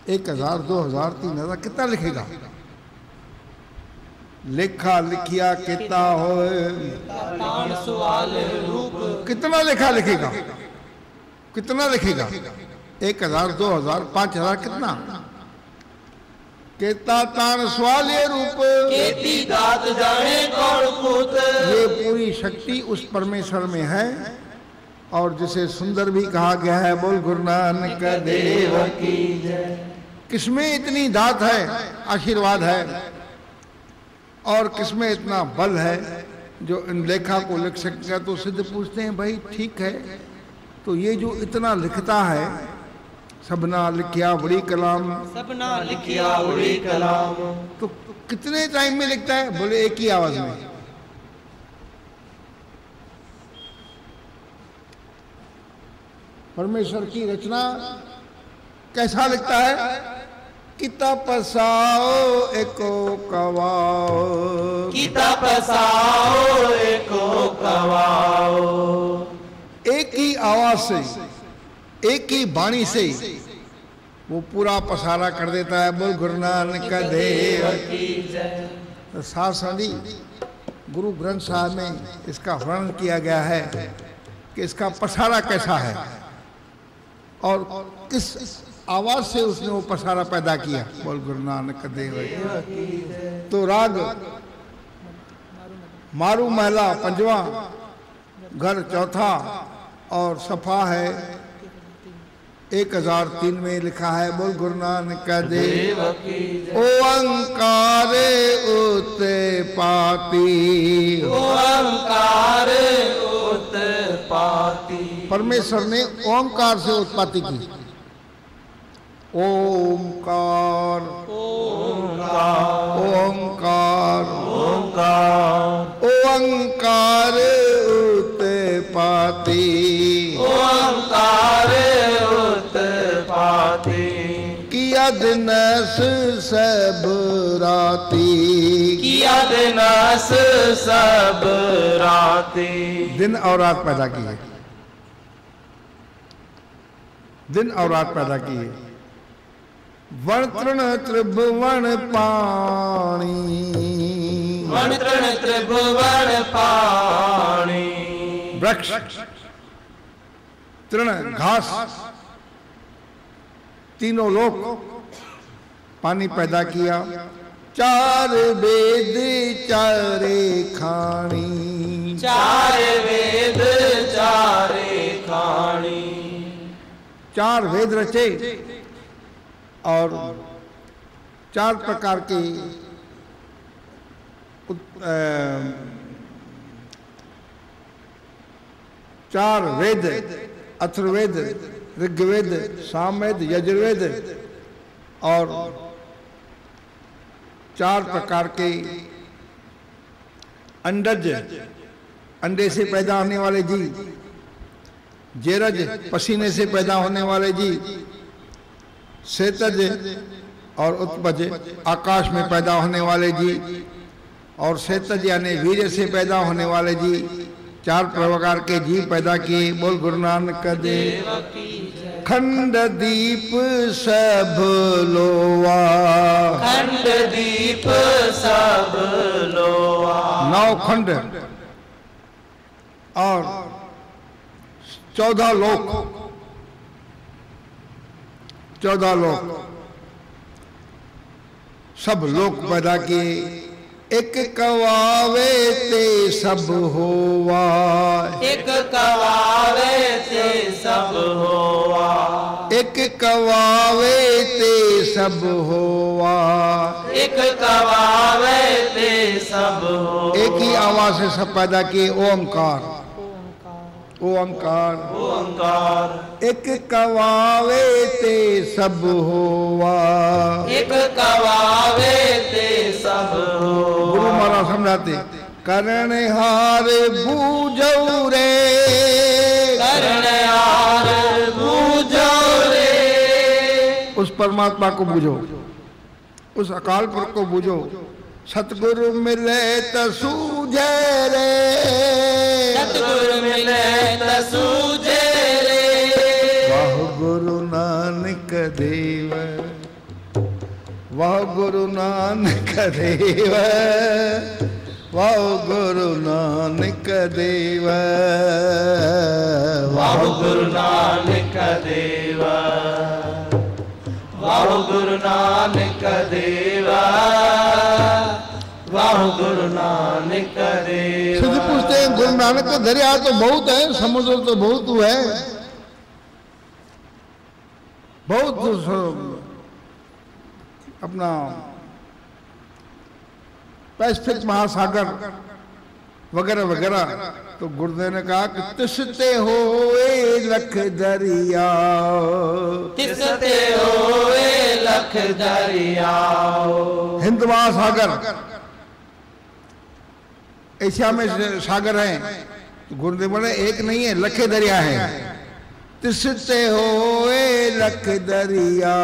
1000, 2000, 3000 कितना लिखेगा? लेखा लिखिया कितना होए, सवाल रूप। कितना लेखा लिखेगा? कितना लिखेगा? 1000, 2000, 5000 कितना? केता तान सवाल रूप, केती दात जाने कौन कूत। ये पूरी शक्ति उस परमेश्वर में है और जिसे सुंदर भी कहा गया है। बोल गुरु नानक देव की जय। किसमें इतनी दात है, आशीर्वाद है, और किसमें इतना बल है जो इन लेखा को लिख सकेगा? तो सिद्ध पूछते हैं भाई ठीक है, तो ये जो इतना लिखता है, सबना लिखिया बड़ी कलाम, सबना लिखिया बड़ी कलाम, तो कितने टाइम में लिखता है? बोले एक ही आवाज में। परमेश्वर की रचना कैसा लिखता है? किता पसाओ एको कवाओ, किता पसाओ एको कवाओ। एक ही आवाज से, एक ही वाणी से वो पूरा पसारा कर देता है। बोल गुरु नानक देव की जय। तो साथ सांदी गुरु ग्रंथ साहब में इसका वर्णन किया गया है कि इसका पसारा कैसा है और किस आवाज से उसने वो पसारा पैदा किया। बोल गुरु नानक देव की। तो राग मारू महला पंजवा, घर चौथा और सफा है 1003 में लिखा है। बोल गुरु नानक देव की। ओंकार उत्पाती, ओंकार उत्पाती। परमेश्वर ने ओंकार से उत्पत्ति की। ओंकार ओंकार ओंकार ओंकार ओंकार उत्पत्ति, ओंकार उत्पाती। किया दिनस सब राती, किया दिनस सब राती। दिन और रात पैदा किए, दिन और रात पैदा किए। वन तृण त्रिभुवन पानी, वन तृण त्रिभुवन पानी। वृक्ष तृण घास, तीनों लोक पानी पैदा किया। चार वेद चारे खानी, चार वेद चारे खानी। चार वेद रचे और 4 प्रकार के चार वेद, अथर्ववेद, ऋग्वेद, सामवेद, यजुर्वेद और 4 प्रकार के अंडज, अंडे से पैदा होने वाले जीव, जेरज, पसीने से पैदा होने वाले जीव, सेतज और उत्पज, आकाश में पैदा होने वाले जीव, और सेतज यानी वीर्य से पैदा होने वाले जीव, 4 प्रकार के जीव पैदा किए। बोल गुरु नानक देव। खंड दीप सब लोआ, खंड दीप सब लोआ, 9 खंड और 14 लोक, 14 लोक, सब लोक पैदा किए। एक कवावे ते सब होवा, एक कवावे ते सब होवा, एक कवावे ते सब होवा, एक कवावे ते सब होवा। एक ही आवाज से सब पैदा किए। ओंकार, ओंकार, ओंकार। एक कवावे ते सब होवा, एक कवावे ते सब होवा। गुरु महाराज समझाते, करणहार बूझो रे, करणहार बूझो रे, उस परमात्मा को बूझो, उस अकाल पुरख को बूझो। सतगुरु मिले तो सूझे रे, सतगुरु मिले तो सूझे रे, वाह गुरु नानक देव, वाह गुरु नानक देव, वाह गुरु नानक देव, वाह गुरु नानक देव, वाह गुरु नानक देव, वाह गुरु नानक देव। सिद्ध पूछते हैं गुरु नानक का दरिया तो बहुत है, समुद्र तो बहुत है, बहुत अपना पैसिफिक महासागर वगैरह वगैरह। तो गुरुदेव ने कहा कि तिसते होए लख दरिया, तिसते होए लख दरिया, हिंद महासागर, एशिया में सागर हैं। तो गुरुदेव बोले एक नहीं है, लखे दरिया हैं। तिसते होए लख दरिया,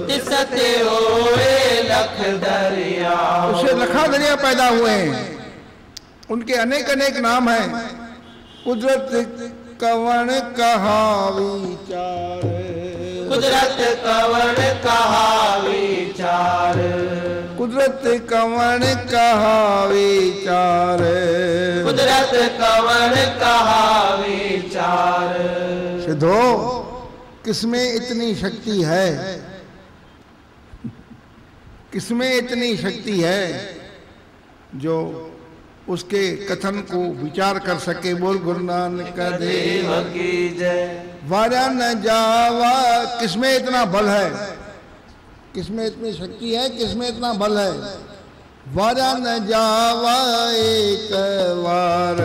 तिसते होए लख दरिया, उससे लखा दरिया पैदा हुए हैं। उनके अनेक अनेक नाम हैं। कुदरत कवन कहा विचार, कुदरत कवन कहा विचार, कुदरत कवन कहा विचार, कुदरत कवन कहा विचार। सिद्धो किसमें इतनी शक्ति है, किसमें इतनी शक्ति है जो उसके कथन को विचार कर सके। बोल गुरु नानक देव की जय। वारा न जावा, किसमें इतना बल है, किसमें इतनी शक्ति है, किसमें इतना बल है। वारा न जावा एक बार,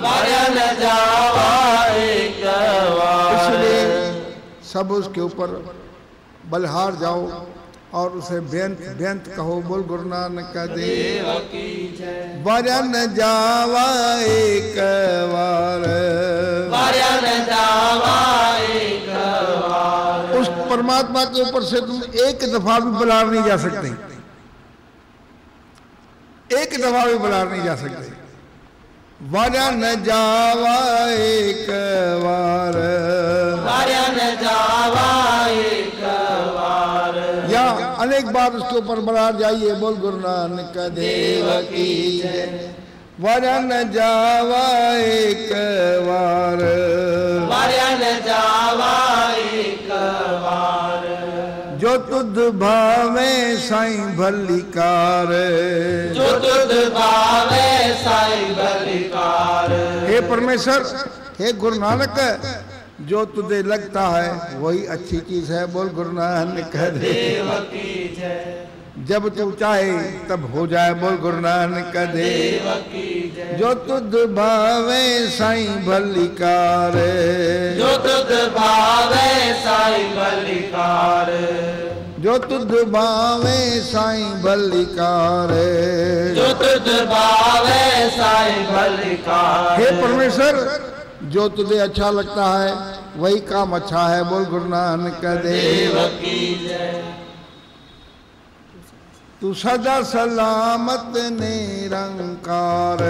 वारा न जावा एक बार, इसलिए सब उसके ऊपर बलहार जाओ और उसे बेअंत बेअंत कहो। बोल गुरु नानक देव की जय। वारा न जावा एक बार, वारा न जावा एक बार, उस परमात्मा के ऊपर से तुम एक दफा भी बलार नहीं जा सकते, एक दफा भी बलार नहीं जा सकते। वारा न जावा एक बार, वारा न जावा एक बार, या अनेक बार उसके ऊपर बलार जाइए। बोल गुरु नानक देव की जय। वारा न जावा एक बार, वारा न जावा एक बार, जो तुध भावे साईं भलिकार, जो तुध भावे साईं भलिकार। हे परमेश्वर, हे गुरु नानक, जो तुझे लगता है वही अच्छी चीज है। बोल गुरु नानक देव देव की जय। जब तू चाहे तब हो जाए। बोल गुरु नानक देव की जय। जो तुध भावे साईं भलिकार, जो तुध भावे साईं भलिकार, जो तुध भावे साईं भलिकार, जो तुध भावे साईं भलिकार। हे परमेश्वर, जो तुझे अच्छा लगता है वही काम अच्छा है। बोल गुरु नानक देव की जय। तू सदा सलामत निरंकार,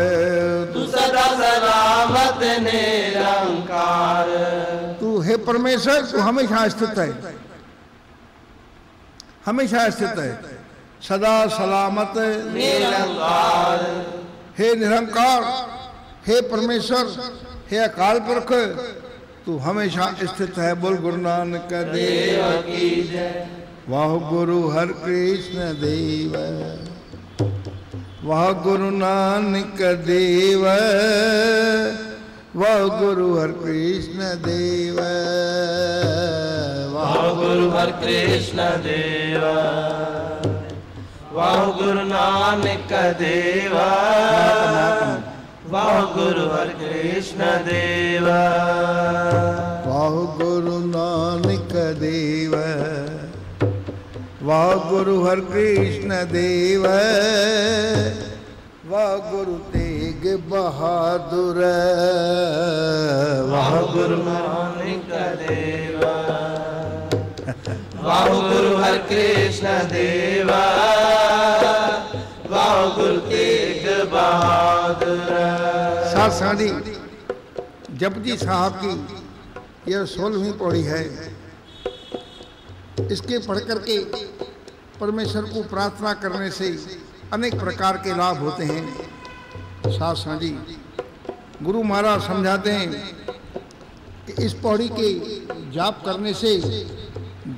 तू सदा सलामत निरंकार। तू हे परमेश्वर, तू हमेशा स्थित है, हमेशा स्थित है, सदा सलामत निरंकार। हे निरंकार, हे परमेश्वर, हे अकाल पुरख, तू हमेशा स्थित है। बोल गुरु नानक देव की जय। वाह गुरु हर कृष्ण देव, वाह गुरु नानक देव, वाह गुरु हर कृष्ण देव, वाह गुरु हर कृष्ण देव, वाह गुरु नानक देव, वाह गुरु हर कृष्ण देव, वाह गुरु नानक देव, वाह गुरु हर कृष्ण देव, वाह गुरु तेग बहादुर, वाह गुरु नानक देव, वाह गुरु हर कृष्ण देव, वाह गुरु तेग बहादुर। साथ साधी जपजी साहब की यह 16वीं पौड़ी है। इसके पढ़ करके परमेश्वर को प्रार्थना करने से अनेक प्रकार के लाभ होते हैं। साथ साधी गुरु महाराज समझाते हैं कि इस पौड़ी के जाप करने से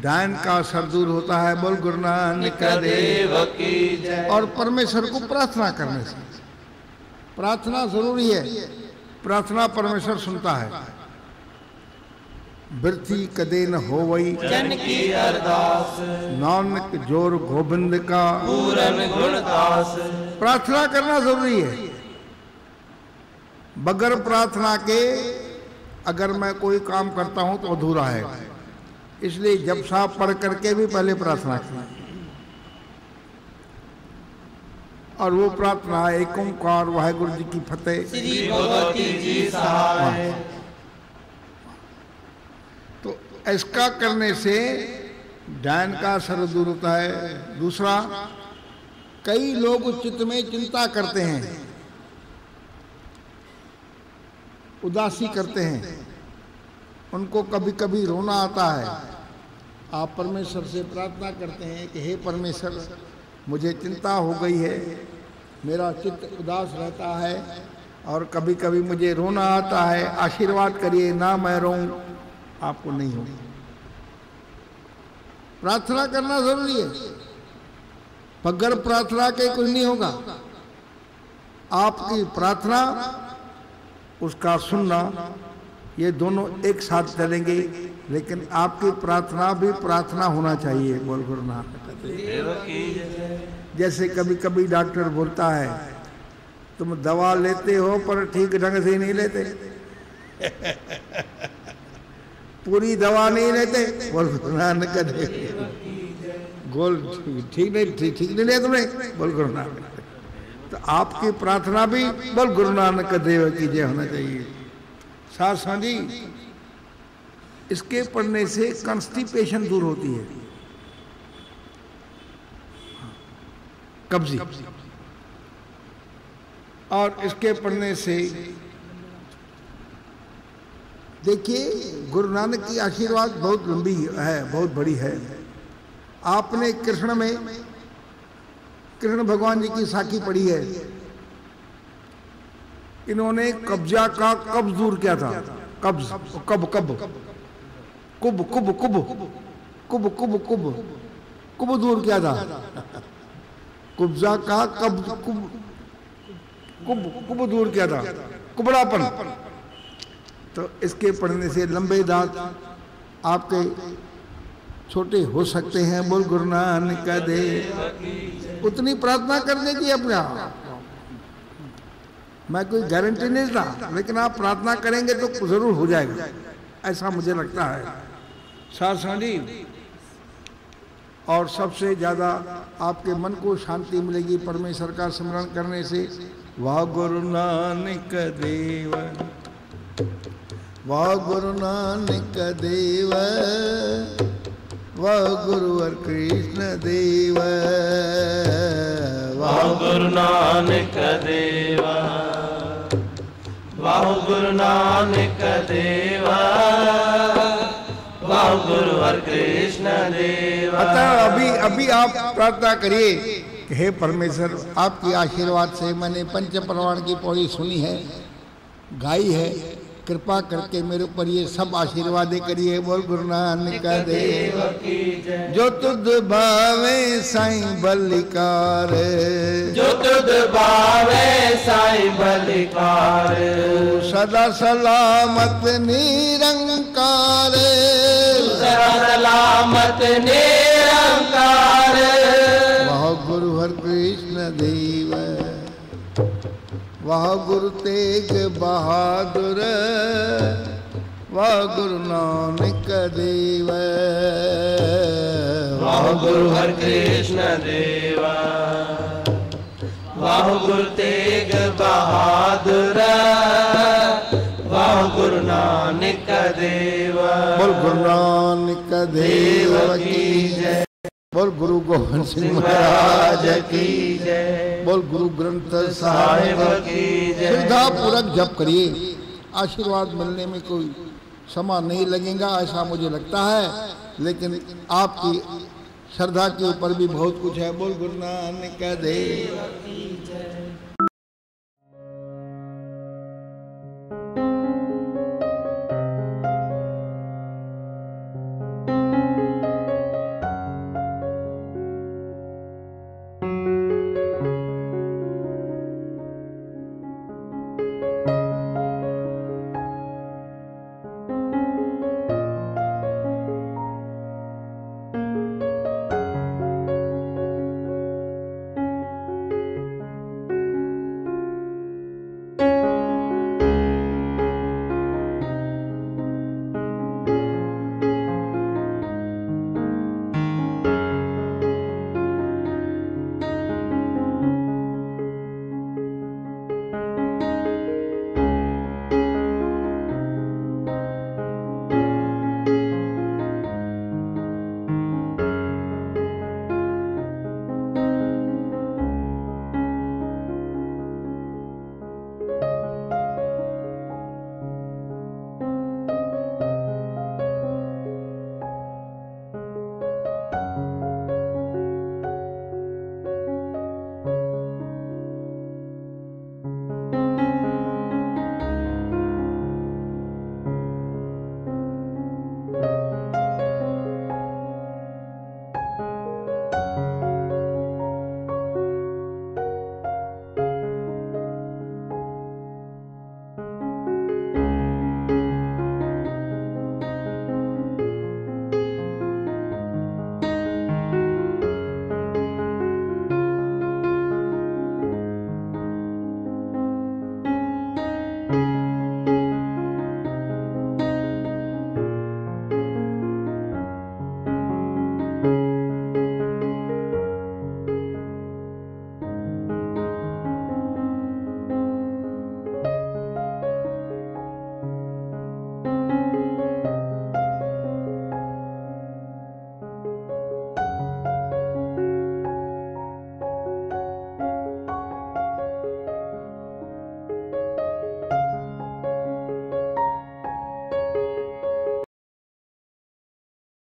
डायन का असर दूर होता है। बोल गुरु नानक देव की जय। और परमेश्वर को प्रार्थना करने से, प्रार्थना जरूरी है, प्रार्थना परमेश्वर सुनता है। बिरथी कदे न होवई जन की अरदास, नानक जोर गोबिंद का पूरन गुणदास। प्रार्थना करना जरूरी है। बगैर प्रार्थना के अगर मैं कोई काम करता हूं तो अधूरा है। इसलिए जब साहब पढ़ करके भी पहले प्रार्थना की, और वो प्रार्थना है एक ओंकार वाहिगुरु जी की फतेह, श्री भगवती जी सहाय। तो इसका करने से डायन का असर दूर होता है। दूसरा, कई लोग चित्त में चिंता करते हैं, उदासी करते हैं, उनको कभी कभी रोना आता है। आप परमेश्वर से प्रार्थना करते हैं कि हे परमेश्वर, मुझे चिंता हो गई है, मेरा चित्त उदास रहता है और कभी कभी मुझे रोना आता है, आशीर्वाद करिए ना मैं रोऊं। आपको नहीं होगी। प्रार्थना करना जरूरी है, बगैर प्रार्थना के कुछ नहीं होगा। आपकी प्रार्थना, उसका सुनना, ये दोनों एक साथ चलेंगे। लेकिन आपकी प्रार्थना भी प्रार्थना होना चाहिए। बोल गुरु नानक देव की जय। जैसे कभी कभी डॉक्टर बोलता है तुम दवा लेते हो पर ठीक ढंग से नहीं लेते, पूरी दवा नहीं लेते। बोल गुरु नानक देव। गोल ठीक नहीं लिया तुमने। बोल गुरु नानक। तो आपकी प्रार्थना भी बोल गुरु नानक देव की जय होना चाहिए। साथ साझी इसके पढ़ने से कॉन्स्टिपेशन दूर होती है, कब्जी। और इसके पढ़ने से देखिए गुरु नानक की आशीर्वाद बहुत लंबी है, बहुत बड़ी है। आपने कृष्ण में कृष्ण भगवान जी की साखी पढ़ी है। इन्होंने कब्जा का कब्ज दूर किया था। कब्ज कब कब कुब कुब कुब कुब कुब कुब कुब दूर किया था। कुब्जा का कब्ज कुब कुब कुब दूर किया था, कुबड़ापन। तो इसके पढ़ने से लंबे दांत आपके छोटे हो सकते हैं। बोल गुरु नानक देव। उतनी प्रार्थना करने की अपना, मैं कोई गारंटी नहीं देता, लेकिन आप प्रार्थना करेंगे तो जरूर हो जाएगा, ऐसा मुझे लगता है। साथ जी, और सबसे ज़्यादा आपके मन को शांति मिलेगी परमेश्वर का स्मरण करने से। वाह गुरु नानक देव, वाह गुरु नानक देव, वाह गुरुवर कृष्ण देव, वाह गुरु नानक देव, वाह गुरु नानक देव, वाह गुरुवर कृष्ण देव। अतः अभी आप प्रार्थना करिए कि हे परमेश्वर, आपके आशीर्वाद से मैंने पंच प्रमाण की पौड़ी सुनी है, गाई है, कृपा करके मेरे ऊपर ये सब आशीर्वाद करिए। बोल गुरु नानक देव की जय। जो तुध भावे साईं बलिकार, जो तुध भावे साईं बलिकार, सदा सलामत निरंकार, सदा सलामत निरंकार। वाह गुरु हर कृष्ण देव, वाह गुरु तेग बहादुर, वाह गुरु नानक देव, वाह गुरु हर कृष्ण देव, वाह गुरु तेग बहादुर, वाह गुरु नानक देव। बोल गुरु नानक देव की जय। बोल गुरु गोविंद सिंह महाराज की जय। बोल गुरु ग्रंथ साहिब की जय। श्रद्धा पूर्वक जप करिए, आशीर्वाद मिलने में कोई समय नहीं लगेगा ऐसा मुझे लगता है, लेकिन आपकी श्रद्धा के ऊपर भी बहुत कुछ है। बोल गुरु नानक देव।